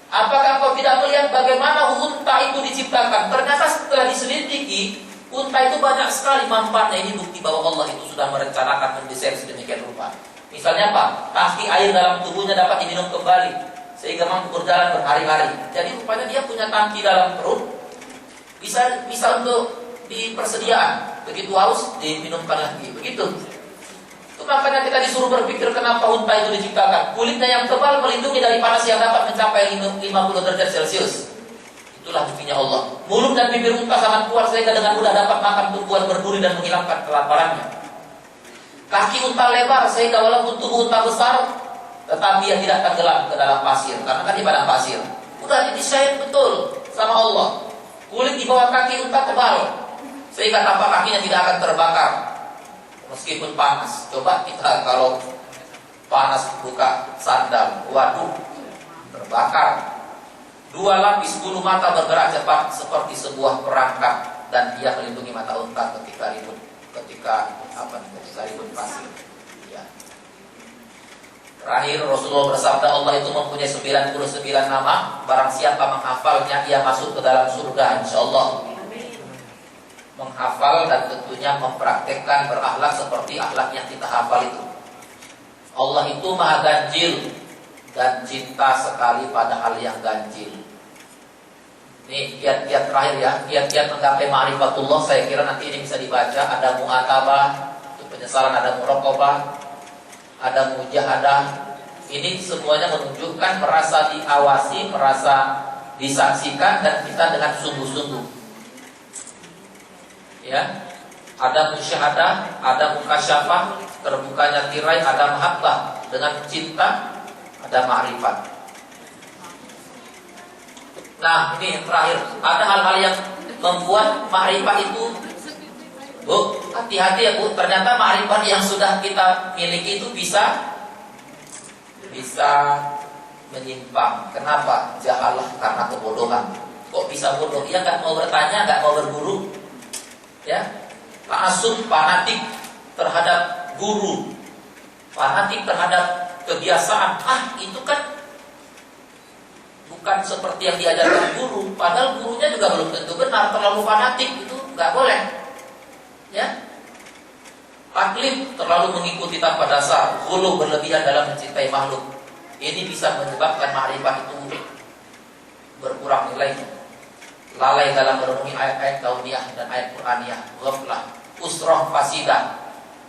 Apakah kau tidak melihat bagaimana unta itu diciptakan? Ternyata setelah diselidiki, unta itu banyak sekali manfaatnya. Ini bukti bahwa Allah itu sudah merencanakan mendesain sedemikian rupa. Misalnya apa? Kaki air dalam tubuhnya dapat diminum kembali sehingga mampu berjalan berhari-hari. Jadi rupanya dia punya tangki dalam perut, bisa untuk di persediaan. Begitu haus diminumkan lagi. Begitu. Itu makanya kita disuruh berpikir kenapa unta itu diciptakan. Kulitnya yang tebal melindungi dari panas yang dapat mencapai 50 derajat Celcius. Itulah buktinya Allah. Mulut dan bibir unta sangat kuat sehingga dengan mudah dapat makan tumbuhan berduri dan menghilangkan kelaparannya. Kaki unta lebar sehingga walaupun tubuh unta besar, tetapi dia tidak tenggelam ke dalam pasir karena kan di padang pasir. Udah didesain betul sama Allah. Kulit di bawah kaki unta tebal sehingga tapak kakinya tidak akan terbakar meskipun panas. Coba kita kalau panas buka sandal, waduh, terbakar. Dua lapis bulu mata bergerak cepat seperti sebuah perangkap dan dia melindungi mata unta ketika ribut pasir. Ya. Terakhir Rasulullah bersabda Allah itu mempunyai 99 nama. Barang siapa menghafalnya ia masuk ke dalam surga insyaallah. Menghafal dan tentunya mempraktekkan berakhlak seperti akhlak yang kita hafal itu. Allah itu maha ganjil dan cinta sekali pada hal yang ganjil. Ini kiat-kiat terakhir ya, kiat-kiat menggapai ma'rifatullah. Saya kira nanti ini bisa dibaca. Ada mu'atabah, untuk penyesalan, ada muraqabah, ada mujahadah. Ini semuanya menunjukkan merasa diawasi, merasa disaksikan dan kita dengan sungguh-sungguh. Ya, ada musyahadah, ada mukasyafah, terbukanya tirai, ada mahabbah, dengan cinta, ada ma'rifat. Nah, ini yang terakhir. Ada hal-hal yang membuat ma'rifat itu, Bu, hati-hati ya Bu. Ternyata ma'rifat yang sudah kita miliki itu bisa menyimpang. Kenapa? Jahalah karena kebodohan. Kok bisa bodoh? Ia nggak mau bertanya, nggak mau berburu. Ya, ta'assub, fanatik terhadap guru, fanatik terhadap kebiasaan. Itu kan bukan seperti yang diajarkan guru. Padahal gurunya juga belum tentu benar. Terlalu fanatik itu nggak boleh. Ya, taklid, terlalu mengikuti tanpa dasar, ghulu, berlebihan dalam mencintai makhluk. Ini bisa menyebabkan ma'rifat itu berkurang nilainya. Lalai dalam merenungi ayat-ayat kauniyah dan ayat Qur'aniyah, ghaflah, usrah fasidah,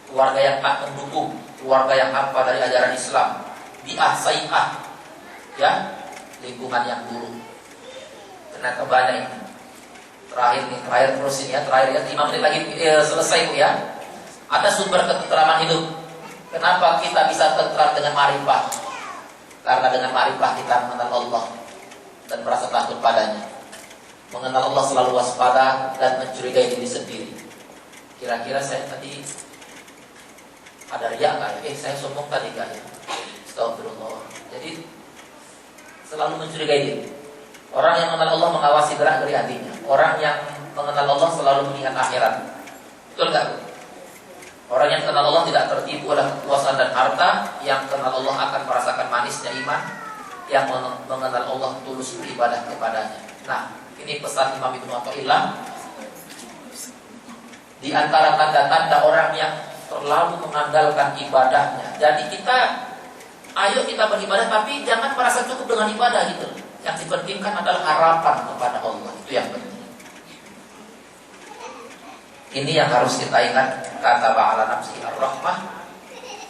keluarga yang tak mendukung, keluarga yang hampa dari ajaran Islam, bi'ah sayi'ah, ya, lingkungan yang buruk. Ternyata banyak ini. Terakhir terus ini ya, terakhir ya, 5 menit lagi selesai Bu ya. Ada sumber ketentraman hidup. Kenapa kita bisa tentram dengan ma'rifah? Karena dengan ma'rifah kita mengenal Allah dan merasa takut padanya. Mengenal Allah selalu waspada dan mencurigai diri sendiri. kira-kira saya tadi ada riak nggak ya? Saya sombong tadi nggak ya? Astagfirullah. Jadi selalu mencurigai diri. Orang yang mengenal Allah mengawasi gerak dari hatinya. Orang yang mengenal Allah selalu mengingat akhirat. Betul nggak? Orang yang kenal Allah tidak tertipu oleh kekuasaan dan harta. Yang kenal Allah akan merasakan manisnya iman. Yang mengenal Allah tulus beribadah kepadanya. Nah, ini pesan Imam Ibnu Athaillah. Di antara tanda-tanda orang yang terlalu mengandalkan ibadahnya. Jadi ayo kita beribadah, tapi jangan merasa cukup dengan ibadah gitu. Yang dipentingkan adalah harapan kepada Allah. Itu yang penting. Ini yang harus kita ingat. Kata ba'ala nafsi ar-rahmah,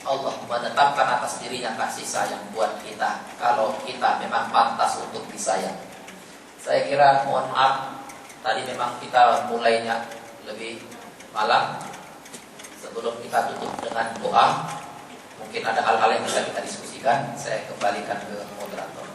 Allah menetapkan atas dirinya kasih sayang buat kita. Kalau kita memang pantas untuk disayang. Saya kira mohon maaf, tadi memang kita mulainya lebih malam. Sebelum kita tutup dengan doa, mungkin ada hal-hal yang bisa kita diskusikan. Saya kembalikan ke moderator.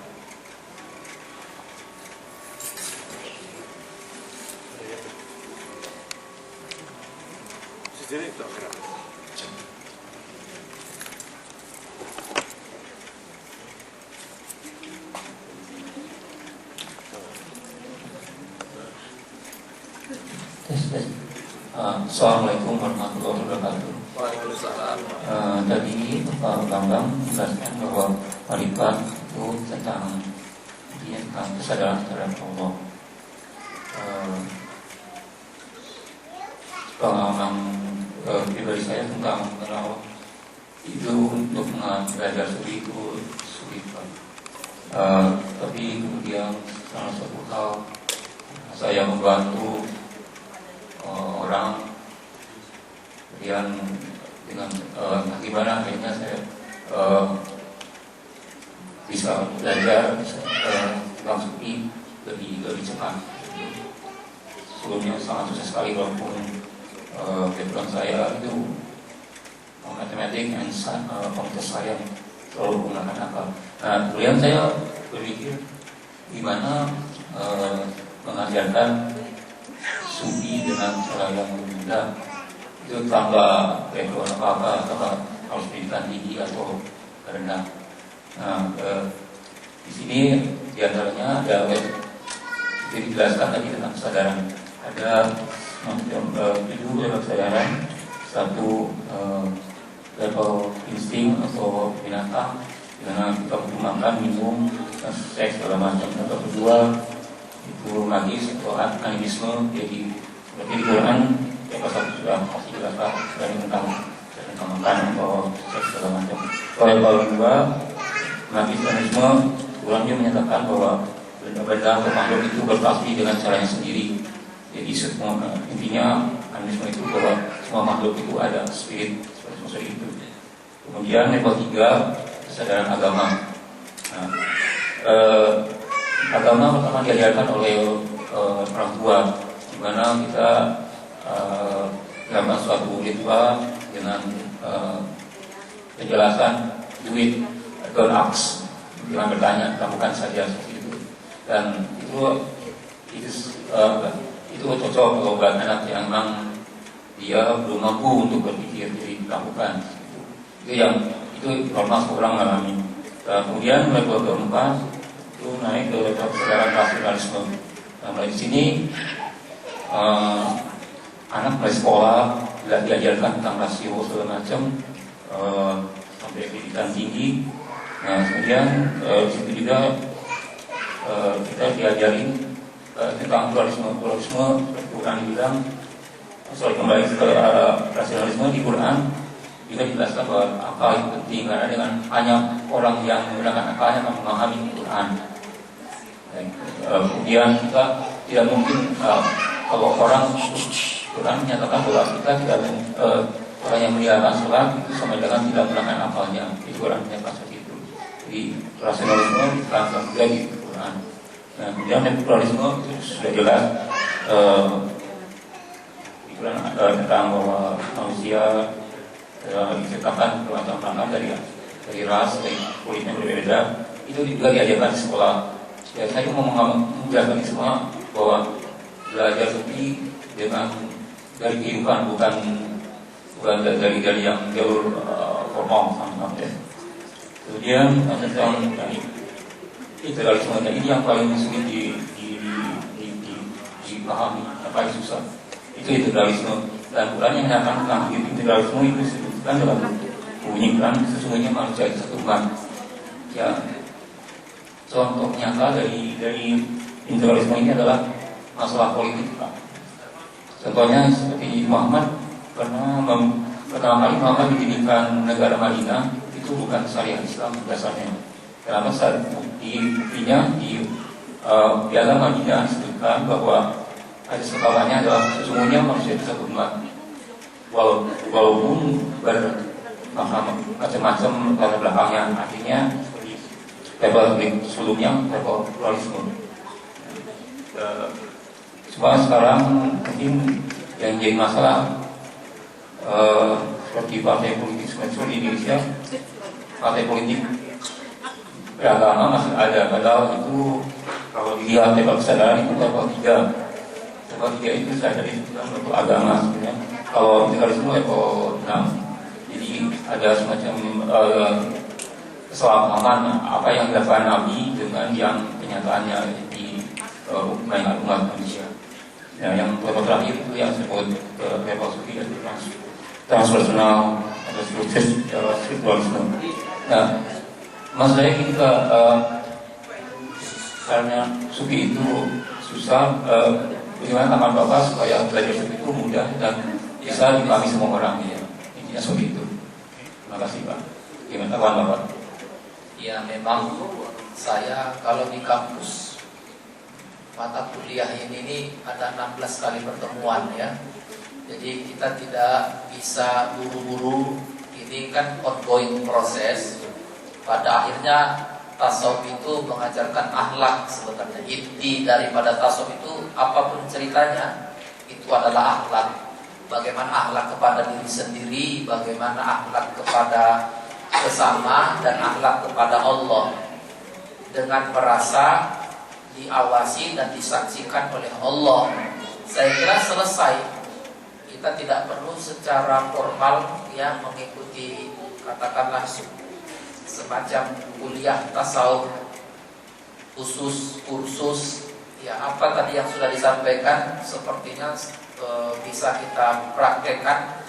Assalamualaikum warahmatullahi wabarakatuh. Waalaikumsalam. Tadi Pak Bambang menjelaskan bahwa marifat itu tentang kesadaran terhadap Allah. Pengalaman pribadi saya tentang mengenal itu untuk belajar studi itu sulit, Pak. Tapi kemudian salah satu hal saya membantu orang, kemudian dengan bagaimana akhirnya saya bisa belajar tentang sufi lebih cepat. Sebelumnya sangat susah sekali walaupun background saya itu matematik dan komputer saya selalu menggunakan akal. Nah, kemudian saya berpikir gimana mengajarkan sufi dengan cara yang mudah, itu tanpa background apa-apa, tanpa harus pendidikan tinggi atau rendah. Nah, di sini diantaranya ada dijelaskan tadi tentang kesadaran. Ada 7 level kesadaran. Satu, level insting atau binatang, di mana kita butuh makan, minum, seks segala macam. Level kedua itu magis atau animisme. Jadi seperti di Quran pasal sudah kasih jelaskan dari tentang makan atau seks segala macam. Level kedua magis animisme, Quran dia menyatakan bahwa benda-benda atau makhluk itu berpasti dengan caranya sendiri. Jadi semua intinya animisme itu bahwa semua makhluk itu ada spirit seperti itu. Kemudian level 3 kesadaran agama. Nah, agama pertama diajarkan oleh orang tua, di mana kita melakukan suatu ritual dengan penjelasan duit don't ask, jangan bertanya, lakukan saja seperti itu. Dan itu cocok kalau buat anak yang memang dia belum mampu untuk berpikir, jadi lakukan. Itu normal orang mengalami. Kemudian level keempat itu naik ke level kesadaran rasionalisme. Nah, mulai di sini anak mulai sekolah diajarkan tentang rasio segala macam sampai pendidikan tinggi. Nah, kemudian di situ juga kita diajarin tentang pluralisme seperti Quran dibilang. Soal kembali ke rasionalisme di Quran juga dijelaskan bahwa akal itu penting, karena dengan hanya orang yang menggunakan akalnya akan memahami Quran. Kemudian kita tidak mungkin kalau orang Quran menyatakan bahwa kita tidak orang yang meninggalkan sholat itu sama dengan tidak menggunakan akalnya. Di Quran menyatakan seperti itu. Jadi rasionalisme diterangkan juga di Quran. Nah, kemudian pluralisme itu sudah jelas di Quran tentang bahwa manusia diciptakan bermacam-macam dari ras, dari kulit yang berbeda. Itu juga diajarkan di sekolah. Ya, saya mau menjelaskan di sekolah bahwa belajar sufi dengan dari kehidupan, bukan dari yang jalur formal sama ya. Kemudian tentang integralisme ini yang paling sulit dipahami, yang paling susah itu integralisme. Dan Quran yang menyatakan tentang integralisme itu disebutkan dalam bunyi Quran, sesungguhnya manusia itu satu umat. Ya, contoh nyata dari integralisme ini adalah masalah politik, Pak. Contohnya seperti Muhammad, karena pertama kali Muhammad didirikan negara Madinah itu bukan syariat Islam dasarnya. Kenapa? Saat buktinya di Piala Madinah disebutkan bahwa ada sekaliannya adalah sesungguhnya manusia itu satu umat. Walaupun macam-macam latar belakangnya, artinya seperti level sebelumnya level pluralisme. Cuma sekarang mungkin yang jadi masalah seperti partai politik seperti di Indonesia, partai politik beragama masih ada, padahal itu kalau dilihat level kesadaran itu level 3. Level 3 itu sadar itu level agama sebenarnya. Kalau integralisme level 6. Jadi ada semacam kesalahpahaman apa yang dilakukan Nabi dengan yang kenyataannya di banyak umat manusia. Nah, yang level terakhir itu yang disebut level sufi dan transpersonal atau spiritualisme. Nah, maksud saya kita karena sufi itu susah, bagaimana tangan Bapak supaya belajar sufi itu mudah dan bisa dipahami semua orang ya. Intinya seperti itu. Terima kasih Pak. Gimana tangan Bapak? Ya memang saya kalau di kampus mata kuliah ini ada 16 kali pertemuan ya. Jadi kita tidak bisa buru-buru, ini kan ongoing proses. Pada akhirnya tasawuf itu mengajarkan akhlak sebenarnya. Inti daripada tasawuf itu apapun ceritanya itu adalah akhlak. Bagaimana akhlak kepada diri sendiri, bagaimana akhlak kepada sesama, dan akhlak kepada Allah. Dengan merasa diawasi dan disaksikan oleh Allah, saya kira selesai. Kita tidak perlu secara formal ya mengikuti katakanlah semacam kuliah tasawuf khusus kursus ya, apa tadi yang sudah disampaikan sepertinya bisa kita praktekkan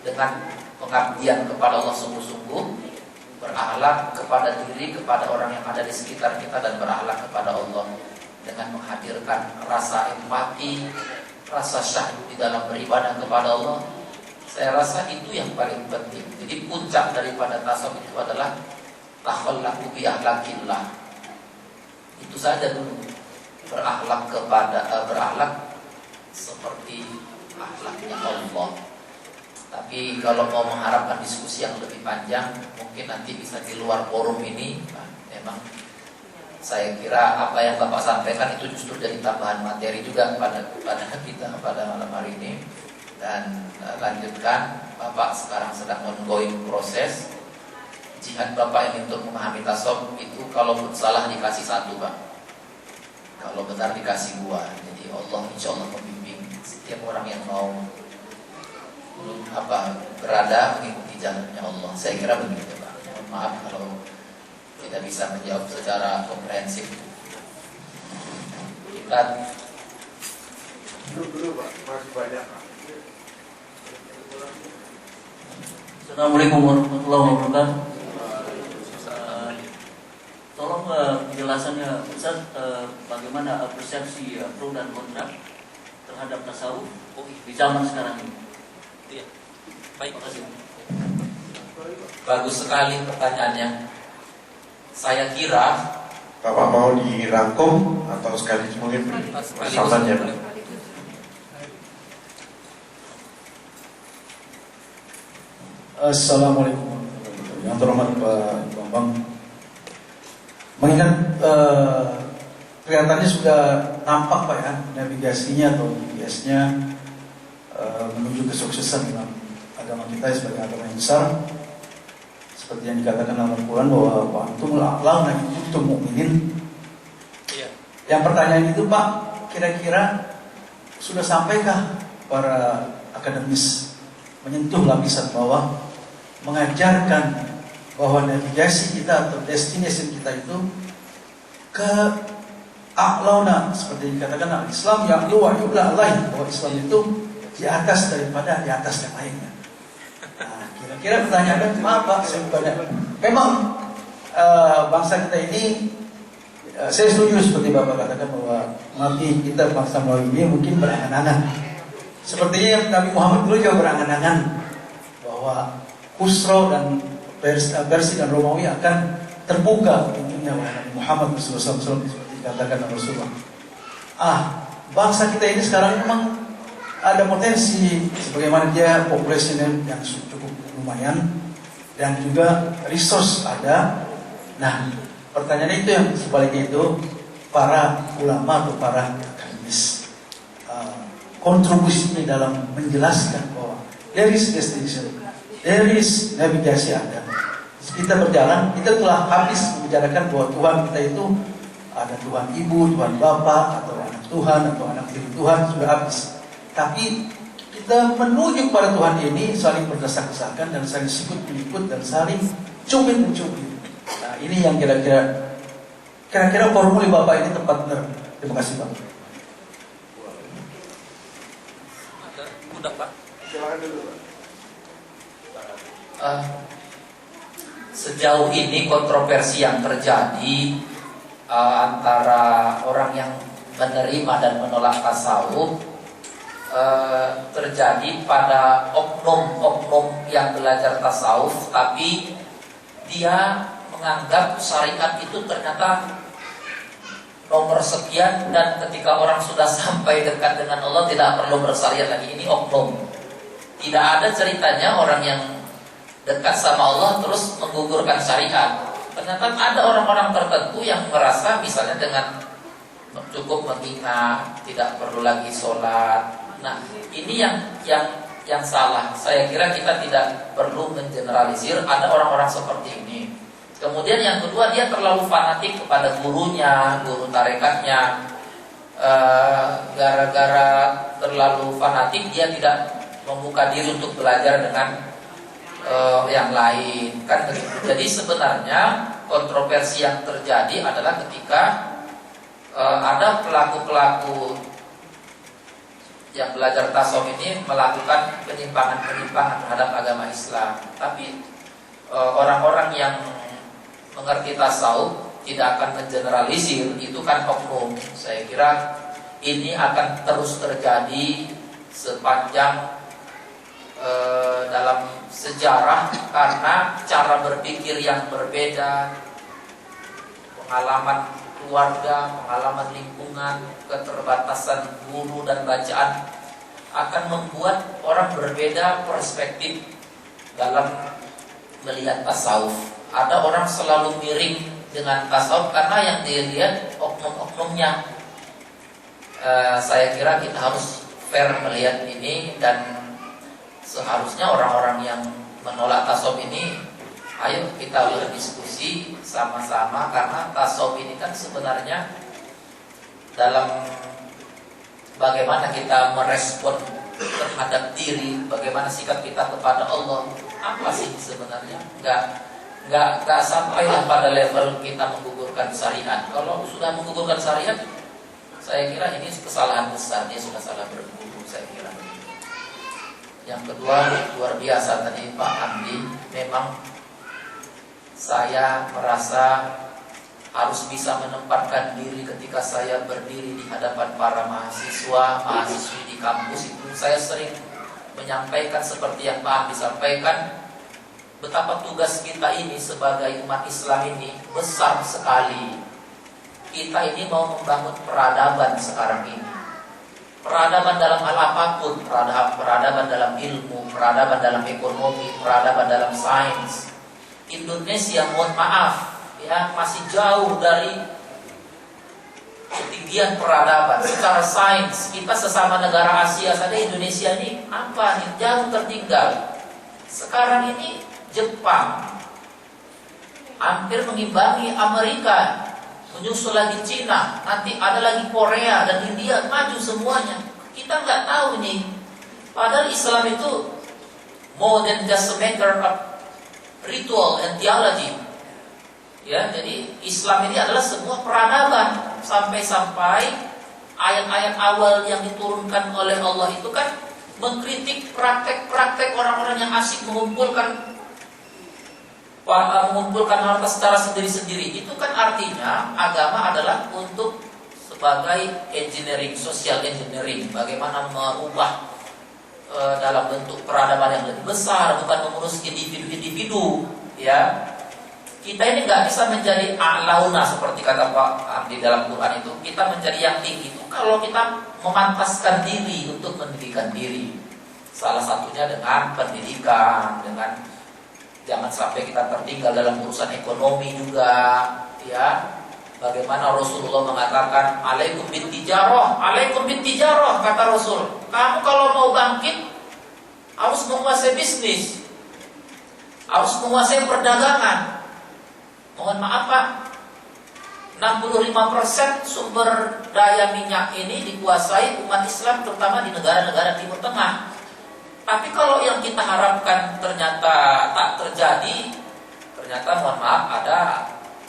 dengan pengabdian kepada Allah sungguh-sungguh, berakhlak kepada diri, kepada orang yang ada di sekitar kita, dan berakhlak kepada Allah dengan menghadirkan rasa empati, rasa syahdu di dalam beribadah kepada Allah. Saya rasa itu yang paling penting. Jadi puncak daripada tasawuf itu adalah takhallaqu bi akhlaqillah. Itu saja dulu, berakhlak berakhlak seperti akhlaknya Allah. Tapi kalau mau mengharapkan diskusi yang lebih panjang, mungkin nanti bisa di luar forum ini. Nah, memang saya kira apa yang Bapak sampaikan itu justru jadi tambahan materi juga pada kita pada malam hari ini. Dan lanjutkan, Bapak sekarang sedang ongoing proses. Jihad Bapak ini untuk memahami tasawuf itu kalaupun salah dikasih 1 Pak, kalau benar dikasih 2. Jadi Allah insya Allah membimbing setiap orang yang mau berada mengikuti jalannya Allah. Saya kira begitu Pak. Mohon maaf kalau tidak bisa menjawab secara komprehensif. Kita dulu Pak, masih banyak Pak. Assalamualaikum warahmatullahi wabarakatuh. Tolong penjelasannya Ustaz, bagaimana persepsi pro dan kontra terhadap tasawuf di zaman sekarang ini. Iya. Baik, makasih. Bagus sekali pertanyaannya. Saya kira Bapak mau dirangkum atau sekaligus mungkin bersama ya Pak? Assalamualaikum warahmatullahi wabarakatuh. Yang terhormat Pak Bambang, mengingat kelihatannya sudah nampak Pak ya navigasinya atau GPS-nya menuju kesuksesan dalam agama kita sebagai agama yang besar, seperti yang dikatakan dalam Al-Quran bahwa wa antum la'lam itu mukminin. Yang pertanyaan itu Pak, kira-kira sudah sampaikah para akademis, menyentuh lapisan bawah, mengajarkan bahwa navigasi kita atau destination kita itu ke a'launa, seperti dikatakan Islam yang luar yu'la lain, bahwa Islam itu di atas daripada di atas yang lainnya. Nah, kira-kira pertanyaannya apa? Memang bangsa kita ini, saya setuju seperti Bapak katakan bahwa Nabi kita bangsa Melayu ini mungkin berangan-angan. Sepertinya Nabi Muhammad dulu juga berangan-angan bahwa Khusro dan Persia dan Romawi akan terbuka pintunya oleh Nabi Muhammad SAW, seperti dikatakan Rasulullah. Bangsa kita ini sekarang memang ada potensi, sebagaimana dia populasinya yang cukup lumayan dan juga resource ada. Nah, pertanyaan itu yang sebaliknya itu para ulama atau para akademis kontribusinya dalam menjelaskan bahwa there is destination, there is navigasi ada. Kita berjalan, kita telah habis membicarakan bahwa Tuhan kita itu ada Tuhan Ibu, Tuhan Bapa, atau anak Tuhan, atau anak tiri Tuhan, sudah habis. Tapi kita menuju kepada Tuhan ini saling berdesak-desakan dan saling sikut-menyikut dan saling cubit-mencubit. Nah, ini yang kira-kira formula Bapak ini tepat benar. Terima kasih Pak. Udah Pak. Silakan dulu Pak. Sejauh ini kontroversi yang terjadi antara orang yang menerima dan menolak tasawuf terjadi pada oknum-oknum yang belajar tasawuf, tapi dia menganggap syariat itu ternyata nomor sekian, dan ketika orang sudah sampai dekat dengan Allah tidak perlu bersyariat lagi. Ini oknum. Tidak ada ceritanya orang yang dekat sama Allah terus menggugurkan syariat. Ternyata ada orang-orang tertentu yang merasa misalnya dengan cukup mengingat, tidak perlu lagi sholat. Nah, ini yang salah. Saya kira kita tidak perlu mengeneralisir. Ada orang-orang seperti ini. Kemudian yang kedua, dia terlalu fanatik kepada gurunya, guru tarekatnya. Gara-gara terlalu fanatik, dia tidak membuka diri untuk belajar dengan yang lain. Kan begitu. Jadi sebenarnya kontroversi yang terjadi adalah ketika ada pelaku-pelaku yang belajar tasawuf ini melakukan penyimpangan-penyimpangan terhadap agama Islam. Tapi orang-orang yang mengerti tasawuf tidak akan mengeneralisir, itu kan oknum. Saya kira ini akan terus terjadi sepanjang dalam sejarah, karena cara berpikir yang berbeda, pengalaman keluarga, pengalaman lingkungan, keterbatasan guru dan bacaan akan membuat orang berbeda perspektif dalam melihat tasawuf. Ada orang selalu miring dengan tasawuf karena yang dilihat oknum-oknumnya. Saya kira kita harus fair melihat ini, dan seharusnya orang-orang yang menolak tasawuf ini, ayo kita berdiskusi sama-sama, karena tasawuf ini kan sebenarnya dalam bagaimana kita merespon terhadap diri, bagaimana sikap kita kepada Allah. Apa sih sebenarnya? Enggak sampailah pada level kita menggugurkan syariat. Kalau sudah menggugurkan syariat, saya kira ini kesalahan besar, dia sudah salah berguru, saya kira. Yang kedua, luar biasa tadi Pak Andi, memang saya merasa harus bisa menempatkan diri ketika saya berdiri di hadapan para mahasiswi di kampus itu. Saya sering menyampaikan seperti yang Pak Andi sampaikan, betapa tugas kita ini sebagai umat Islam ini besar sekali. Kita ini mau membangun peradaban sekarang ini. Peradaban dalam hal apapun, peradaban dalam ilmu, peradaban dalam ekonomi, peradaban dalam sains. Indonesia, mohon maaf, ya, masih jauh dari ketinggian peradaban. Secara sains, kita sesama negara Asia saja, Indonesia ini apa nih, jauh tertinggal. Sekarang ini Jepang hampir mengimbangi Amerika, menyusul lagi Cina, nanti ada lagi Korea dan India, maju semuanya. Kita nggak tahu nih Padahal Islam itu more than just a matter of ritual and theology. Ya, jadi Islam ini adalah sebuah peradaban. Sampai-sampai ayat-ayat awal yang diturunkan oleh Allah itu kan mengkritik praktek-praktek orang-orang yang asyik mengumpulkan harta secara sendiri-sendiri. Itu kan artinya agama adalah untuk sebagai engineering, social engineering, bagaimana merubah dalam bentuk peradaban yang lebih besar, bukan mengurus individu-individu. Ya, kita ini nggak bisa menjadi a'launa seperti kata Pak Abdi dalam Quran itu. Kita menjadi yang tinggi itu kalau kita memantaskan diri untuk mendidikan diri. Salah satunya dengan pendidikan, dengan jangan sampai kita tertinggal dalam urusan ekonomi juga, ya. Bagaimana Rasulullah mengatakan, alaikum bintijarah, kata Rasul. Kamu kalau mau bangkit harus menguasai bisnis, harus menguasai perdagangan. Mohon maaf Pak, 65% sumber daya minyak ini dikuasai umat Islam, terutama di negara-negara Timur Tengah. Tapi kalau yang kita harapkan ternyata tak terjadi, ternyata mohon maaf ada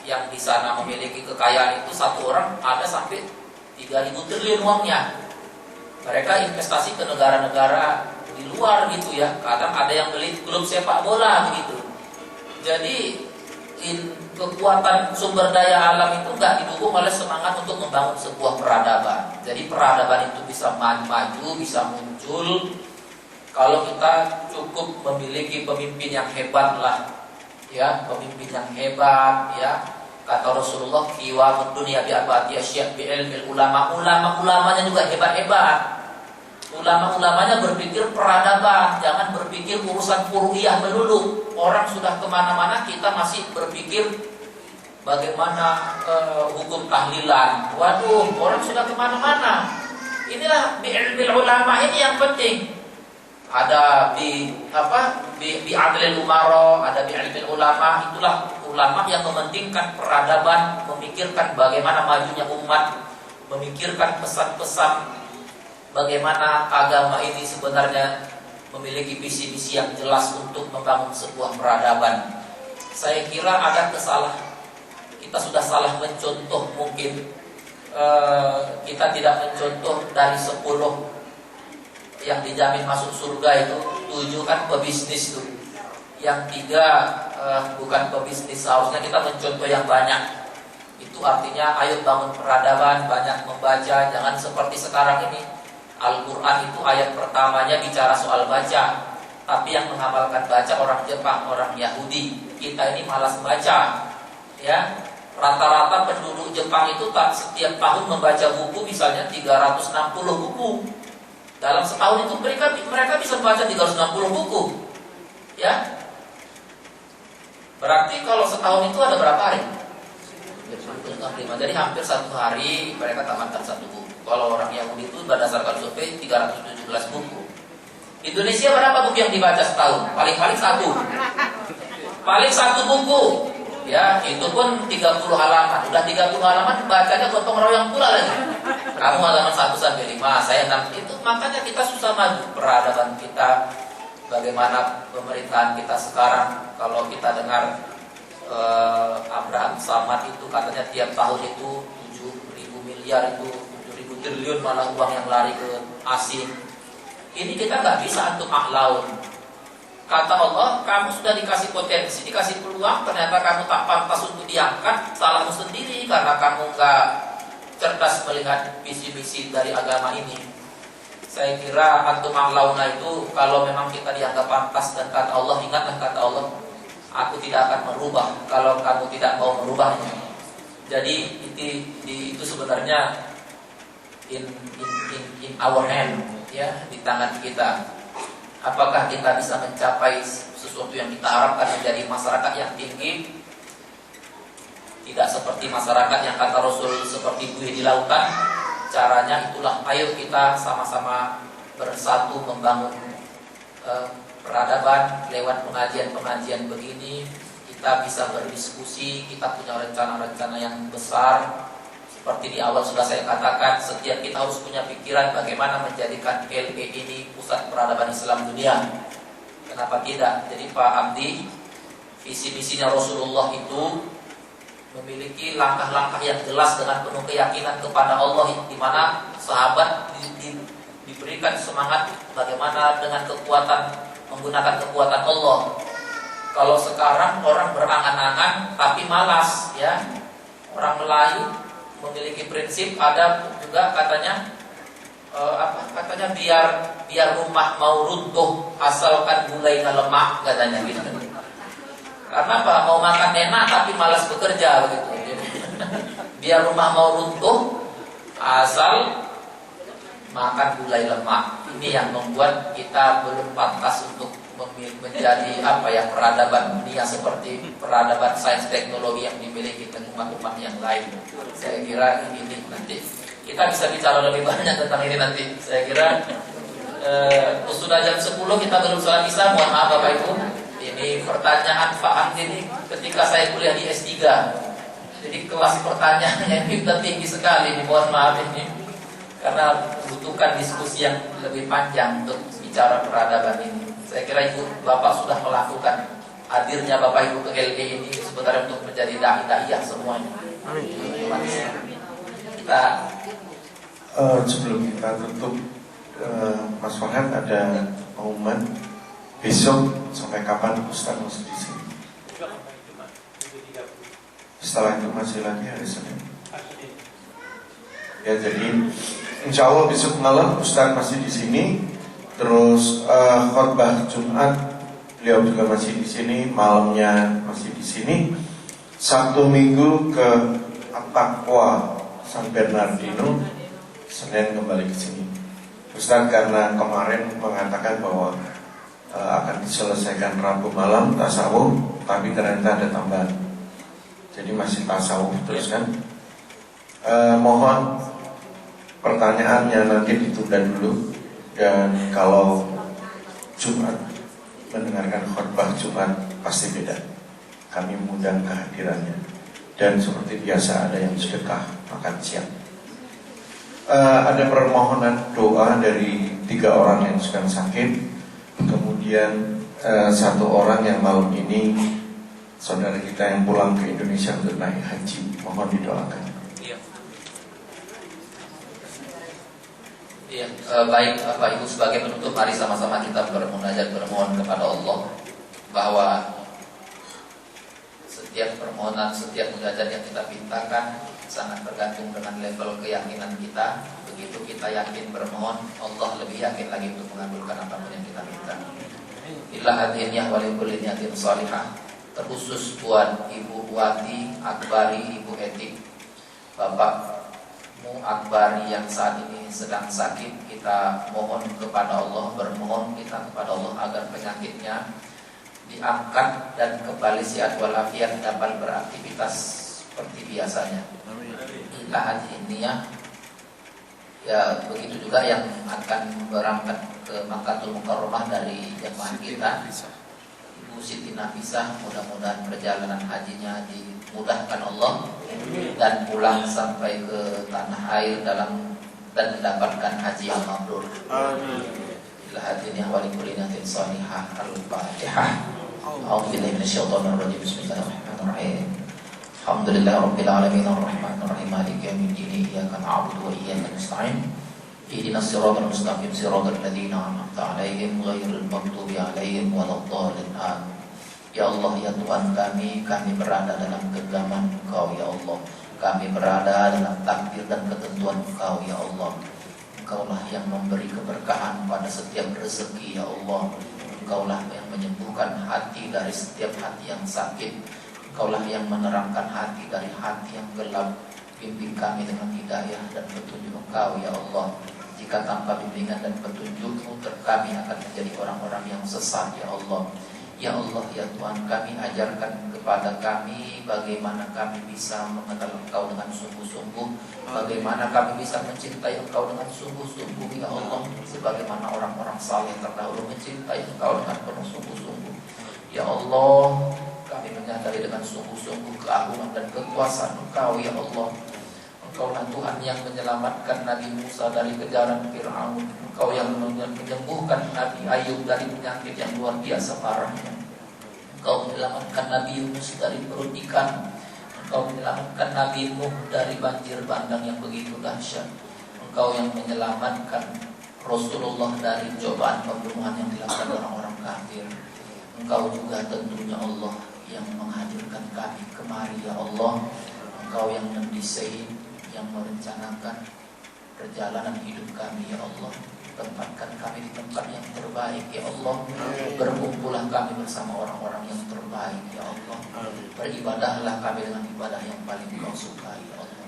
yang di sana memiliki kekayaan itu satu orang ada sampai 3.000 triliun uangnya. Mereka investasi ke negara-negara di luar gitu ya. Kadang ada yang beli klub sepak bola begitu. Jadi kekuatan sumber daya alam itu nggak didukung oleh semangat untuk membangun sebuah peradaban. Jadi peradaban itu bisa maju, bisa muncul kalau kita cukup memiliki pemimpin yang hebat lah, ya, pemimpin yang hebat, ya. Kata Rasulullah, "Qiwamud dunya bi arba'ati asya' bi ilmil ulama." Ulama-ulamanya juga hebat-hebat. Ulama-ulamanya berpikir peradaban, jangan berpikir urusan furu'iyah melulu. Orang sudah kemana-mana, kita masih berpikir bagaimana hukum tahlilan. Waduh, orang sudah kemana-mana. Inilah bi ilmil ulama ini yang penting. Ada bi adlil umara, ada bi ilmil ulama. Itulah ulama yang mementingkan peradaban, memikirkan bagaimana majunya umat, memikirkan pesan-pesan bagaimana agama ini sebenarnya memiliki visi-visi yang jelas untuk membangun sebuah peradaban. Saya kira ada kita sudah salah mencontoh mungkin. Kita tidak mencontoh dari 10 yang dijamin masuk surga itu 7 kan pebisnis tuh. Yang 3 bukan pebisnis. Seharusnya kita mencontoh yang banyak. Itu artinya ayo bangun peradaban, banyak membaca, jangan seperti sekarang ini. Al-Quran itu ayat pertamanya bicara soal baca, tapi yang mengamalkan baca orang Jepang, orang Yahudi. Kita ini malas baca, ya. Rata-rata penduduk Jepang itu setiap tahun membaca buku misalnya 360 buku. Dalam setahun itu mereka bisa baca 360 buku, ya. Berarti kalau setahun itu ada berapa hari? 25. Jadi hampir 1 hari mereka tamatkan 1 buku. Kalau orang Yahudi itu berdasarkan survei 317 buku. Indonesia berapa buku yang dibaca setahun? Paling-paling 1. Paling 1 buku. Ya, itu pun 30 halaman. Udah 30 halaman bacanya gotong royong pula lagi. Kamu halaman 1 sampai 5, saya 6. Itu makanya kita susah maju peradaban kita. Bagaimana pemerintahan kita sekarang, kalau kita dengar Abraham Samad itu katanya tiap tahun itu 7.000 miliar itu 7.000 triliun malah uang yang lari ke asing. Ini kita nggak bisa untuk aklaun. Kata Allah, kamu sudah dikasih potensi, dikasih peluang, ternyata kamu tak pantas untuk diangkat, salahmu sendiri karena kamu nggak cerdas melihat visi-misi dari agama ini. Saya kira antum aklauna itu kalau memang kita dianggap pantas dan kata Allah, ingatlah kata Allah, aku tidak akan merubah kalau kamu tidak mau merubahnya. Jadi itu sebenarnya in our hand, ya, di tangan kita. Apakah kita bisa mencapai sesuatu yang kita harapkan menjadi masyarakat yang tinggi? Tidak seperti masyarakat yang kata Rasul seperti buih di lautan. Caranya itulah, ayo kita sama-sama bersatu membangun peradaban lewat pengajian-pengajian begini. Kita bisa berdiskusi, kita punya rencana-rencana yang besar. Seperti di awal sudah saya katakan, setiap kita harus punya pikiran bagaimana menjadikan LE ini pusat peradaban Islam dunia. Kenapa tidak? Jadi Pak Abdi, visi misinya Rasulullah itu memiliki langkah-langkah yang jelas dengan penuh keyakinan kepada Allah, di mana sahabat diberikan semangat bagaimana dengan menggunakan kekuatan Allah. Kalau sekarang orang berangan-angan tapi malas, ya. Orang Melayu memiliki prinsip, ada juga katanya biar rumah mau runtuh asalkan gulainya lemak, katanya gitu. Karena apa? Mau makan enak tapi malas bekerja, begitu. Biar rumah mau runtuh asal makan gulai lemak. Ini yang membuat kita belum pantas untuk menjadi peradaban dunia seperti peradaban sains teknologi yang dimiliki umat-umat yang lain. Saya kira ini nanti kita bisa bicara lebih banyak tentang ini nanti. Saya kira sudah jam 10 kita belum sholat isya. Mohon maaf Bapak Ibu. Ini pertanyaan Pak Hamdi ini ketika saya kuliah di S3. Jadi kelas pertanyaannya ini tinggi sekali. Mohon maaf ini karena membutuhkan diskusi yang lebih panjang untuk bicara peradaban ini. Saya kira Ibu Bapak sudah melakukan hadirnya Bapak Ibu ke LG ini sebenarnya untuk menjadi dai-daiyah semuanya. Kita sebelum kita tutup, Mas Farhan ada pengumuman besok sampai kapan Ustaz masih di sini? Setelah itu masih lagi hari Senin. Ya, jadi insya Allah besok malam Ustaz masih di sini. Terus khotbah Jumat beliau juga masih di sini, malamnya masih di sini. Sabtu Minggu ke At-Taqwa San Bernardino, Senin kembali ke sini. Ustaz karena kemarin mengatakan bahwa akan diselesaikan Rabu malam tasawuf, tapi ternyata ada tambahan. Jadi masih tasawuf terus kan. Mohon pertanyaannya nanti ditunda dulu. Dan kalau Jumat mendengarkan khutbah Jumat pasti beda. Kami mengundang kehadirannya. Dan seperti biasa ada yang sedekah makan siang. Ada permohonan doa dari 3 orang yang sedang sakit. Kemudian 1 orang yang malam ini saudara kita yang pulang ke Indonesia untuk naik haji. Mohon didoakan. Ya, baik Bapak Ibu, sebagai penutup mari sama-sama kita bermunajat, bermohon kepada Allah bahwa setiap permohonan, setiap munajat yang kita mintakan sangat tergantung dengan level keyakinan kita. Begitu kita yakin bermohon, Allah lebih yakin lagi untuk mengabulkan apapun yang kita minta. Illa hadiniyah walikulli niyatin salihah, terkhusus buat Ibu Wati Akbari, Ibu Eti, Bapak Akbari yang saat ini sedang sakit, kita mohon kepada Allah, bermohon kita kepada Allah agar penyakitnya diangkat dan kembali sehat walafiat dapat beraktivitas seperti biasanya. Inilah ini ya begitu juga yang akan berangkat ke Makkahul Mukarramah dari jemaah kita, Ibu Siti Nafisah, mudah-mudahan perjalanan hajinya dimudahkan Allah dan pulang sampai ke tanah air dan mendapatkan haji yang mabrur. Amin. Ila hadiniya wa likulli niyatin salihah. Al-Fatihah. A'udzubillahi minasyaitonir rajim. Bismillahirrahmanirrahim. Alhamdulillahirabbil alamin arrahmanir rahim maliki yaumiddin iyyaka na'budu wa iyyaka nasta'in. Ihdinas siratal mustaqim siratal ladzina an'amta 'alaihim ghairil maghdubi 'alaihim waladdallin. Amin. Ya Allah, ya Tuhan kami berada dalam genggaman Engkau ya Allah. Kami berada dalam takdir dan ketentuan Engkau ya Allah. Engkaulah yang memberi keberkahan pada setiap rezeki ya Allah. Engkaulah yang menyembuhkan hati dari setiap hati yang sakit. Engkaulah yang menerangkan hati dari hati yang gelap. Bimbing kami dengan hidayah dan petunjuk Engkau ya Allah. Jika tanpa bimbingan dan petunjuk-Mu, kami akan menjadi orang-orang yang sesat ya Allah. Ya Allah, ya Tuhan, kami ajarkan kepada kami bagaimana kami bisa mengenal Engkau dengan sungguh-sungguh, bagaimana kami bisa mencintai Engkau dengan sungguh-sungguh ya Allah, sebagaimana orang-orang saleh terdahulu mencintai Engkau dengan penuh sungguh-sungguh. Ya Allah, kami menyadari dengan sungguh-sungguh keagungan dan kekuasaan Engkau ya Allah. Engkaulah Tuhan yang menyelamatkan Nabi Musa dari kejaran Fir'aun. Engkau yang menyembuhkan Nabi Ayub dari penyakit yang luar biasa parahnya. Engkau menyelamatkan Nabi Yunus dari perut ikan. Engkau menyelamatkan Nabi Nuh dari banjir bandang yang begitu dahsyat. Engkau yang menyelamatkan Rasulullah dari cobaan pembunuhan yang dilakukan orang-orang kafir. Engkau juga tentunya Allah yang menghadirkan kami kemari, ya Allah. Engkau yang mendesain, yang merencanakan perjalanan hidup kami, ya Allah. Tempatkan kami di tempat yang terbaik, ya Allah. Berkumpullah kami bersama orang-orang yang terbaik, ya Allah. Beribadahlah kami dengan ibadah yang paling kau sukai, ya Allah.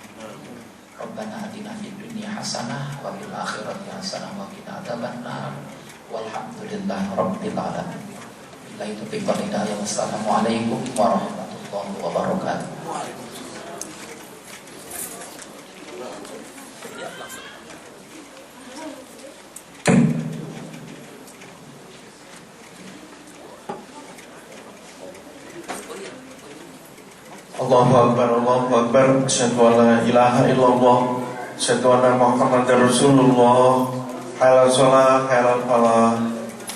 Rabbana atina fid dunya hasanah wa fil akhirati hasanah wa qina adzabannar. Walhamdulillahi rabbil alamin. Billahi taufiq wal hidayah. Wassalamualaikum warahmatullahi wabarakatuh. Allahu Akbar, Allahu Akbar. Asyhadu an la ilaha illallah, asyhadu anna Muhammadar Rasulullah. Halal sholat, halal falah.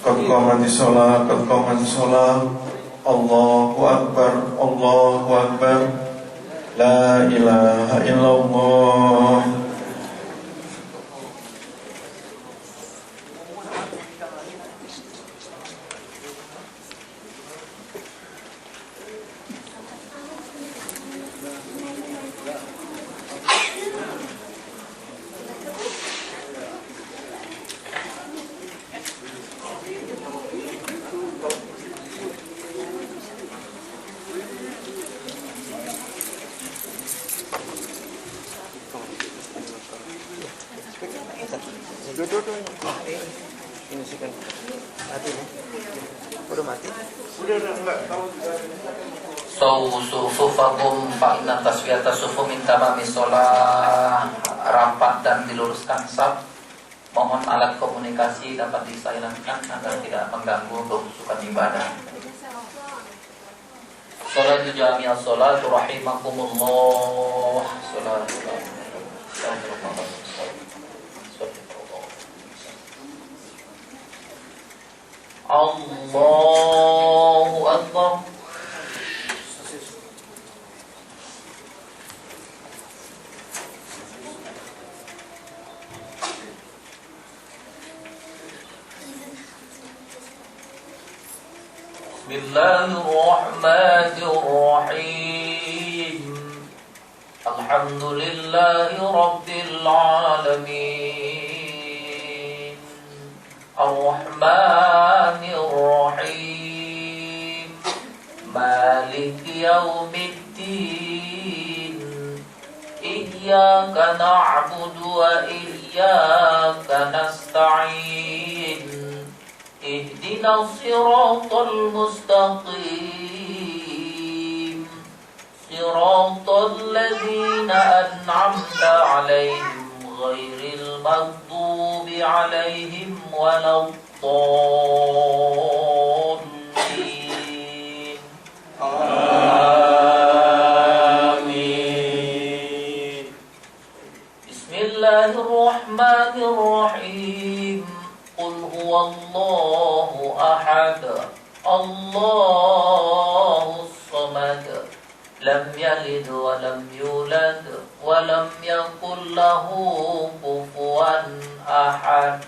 Qad qamatis sholat, qad qamatis sholat. Allahu Akbar, Allahu Akbar. La ilaha illallah. Ini sih kan mati nih. Udah mati. Sawu sufufakum fa inna taswiyata sufu min tamami sholat. Rapat dan diluruskan saf. Mohon alat komunikasi dapat disilangkan agar tidak mengganggu kehusukan ibadah. Sholatu jami'ah sholatu rahimakumullah. Sholatu Allahu Akbar. Bismillahirrahmanirrahim. Alhamdulillahi Rabbil Alamin. Ar-Rahmanir Rahim. Maliki Yaumiddin. Iyyaka na'budu wa iyyaka nasta'in. Ihdinas siratal mustaqim. Siratal ladzina an'amta 'alaihim ghairil maghdubi 'alaihim waladdallin. Amin. Bismillahirrahmanirrahim. Qul huwallahu ahad. Allahus samad. Lam yalid wa lam yulad wa lam yakul lahu kufuwan ahad.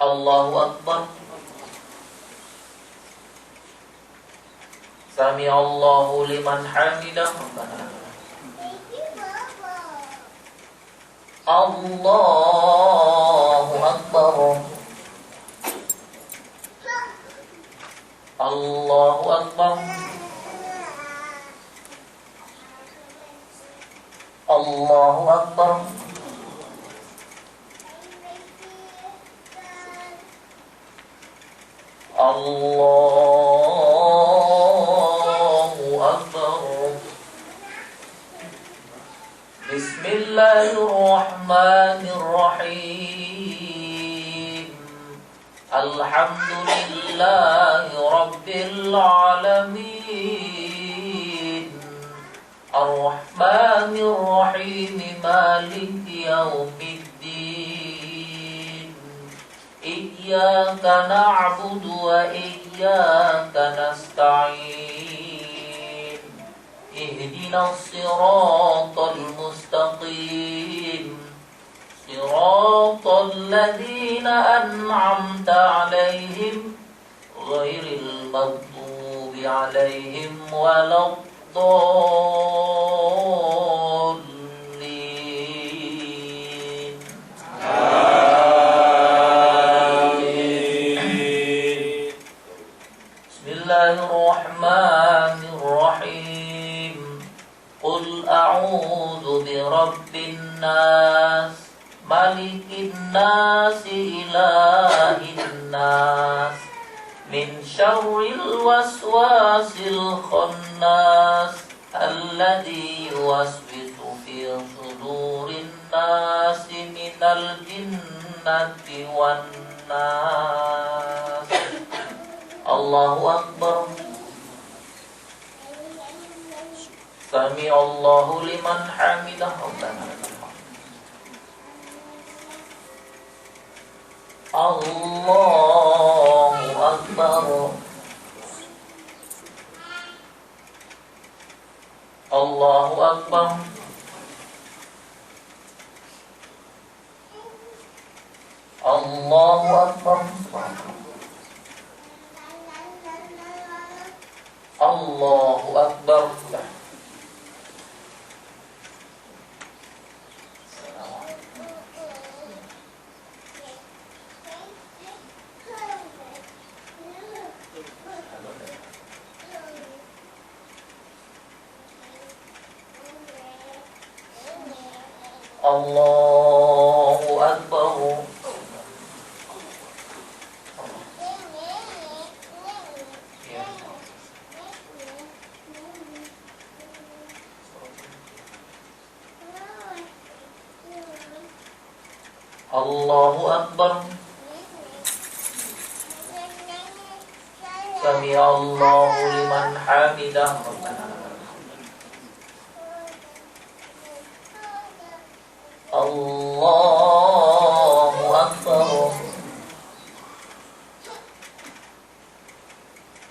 Allahu Akbar. Sami Allahu liman hamidah. Allahu Akbar. Allahu Akbar. Allahu Akbar. Allahu Akbar. Bismillahirrahmanirrahim. Alhamdulillahi Rabbil Alamin. الرحمن الرحيم مالك يوم الدين إياك نعبد وإياك نستعين اهدنا الصراط المستقيم صراط الذين أنعمت عليهم غير المغضوب عليهم ولا الضالين بسم الله الرحمن الرحيم قل أعوذ برب الناس ملك الناس إله الناس من شر الوسواس الخناس الذي يوسوس في صدور الناس من الجنة والناس الله أكبر سمع الله لمن حمده ربنا الله أكبر الله أكبر الله أكبر الله أكبر الله أكبر الله أكبر سمع الله لمن حمده ربنا الله أكبر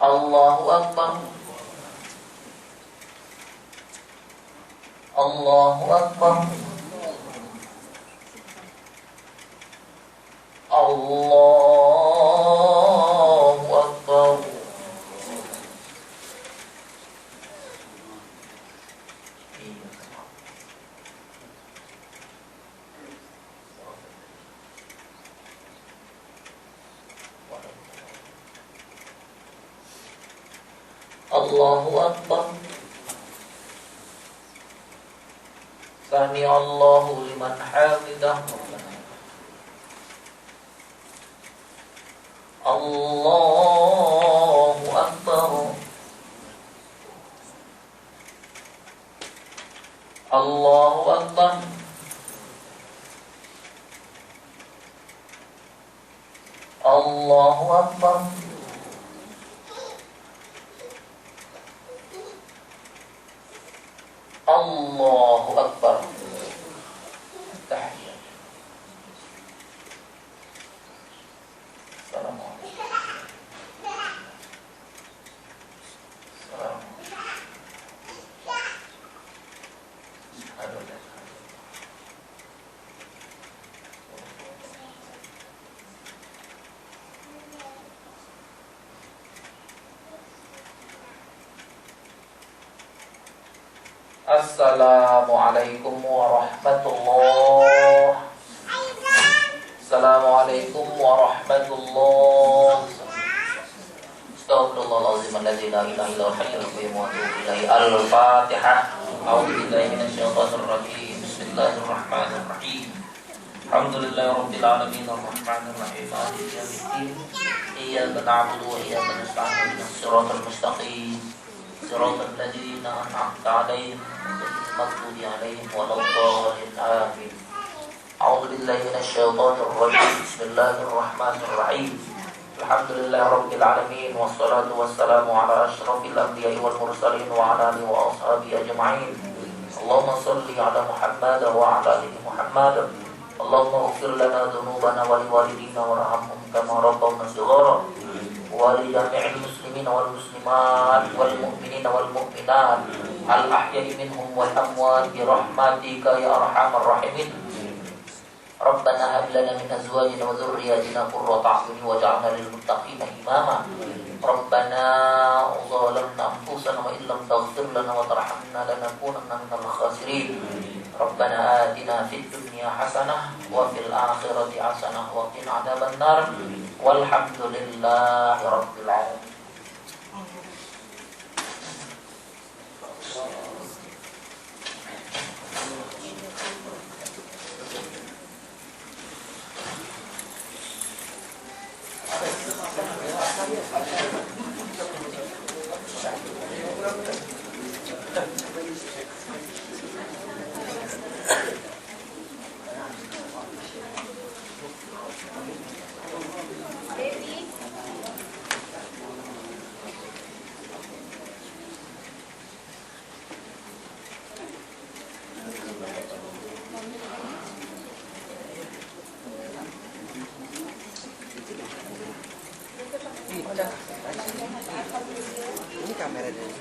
الله أكبر الله أكبر الله أكبر الله أكبر سمع الله لمن حمده الله أكبر الله أكبر الله أكبر الله أكبر تحية السلام عليكم السلام Assalamualaikum warahmatullahi. Assalamualaikum warahmatullahi. Astagfirullahaladzim alladzi la ilaha illa huwal hayyul qayyum wa atubu ilaihi. Al-Fatihah. A'udzu billahi minasyaitonir rajim. Bismillahirrahmanirrahim. Alhamdulillahirabbil alamin arrahmanir rahim maliki yaumiddin. Iyyaka na'budu wa iyyaka nasta'in. Ihdinas siratal mustaqim. Siratal ladzina an'amta 'alaihim ghairil maghdubi 'alaihim waladdallin. Amin. A'udzu billahi minasyaitonir rajim. Bismillahirrahmanirrahim. Alhamdulillahirabbil alamin wassalatu wassalamu ala asyrafil anbiya'i wal mursalin wa ala alihi wa ashabihi ajma'in. Allahumma salli ala Muhammad wa ala ali Muhammad. Allahumma ighfir lana dhunubana wa liwalidina warhamhum kama rabbawna shighara. Wa li jami'il muslimina wal muslimat wal mu'minina wal mu'minat al ahya'i minhum wal amwat bi rahmatika ya arhamar rahimin. Rabbana hab lana min azwajina wa dhurriyyatina qurrata a'yun waj'alna lil muttaqina imama. Rabbana zalamna anfusana wa illam taghfir lana wa tarhamna lanakunanna minal khasirin. Rabbana atina fid dunya hasanah wa fil akhirati hasanah wa qina adzabannar. Walhamdulillahi rabbil alamin. Ini kamera dari.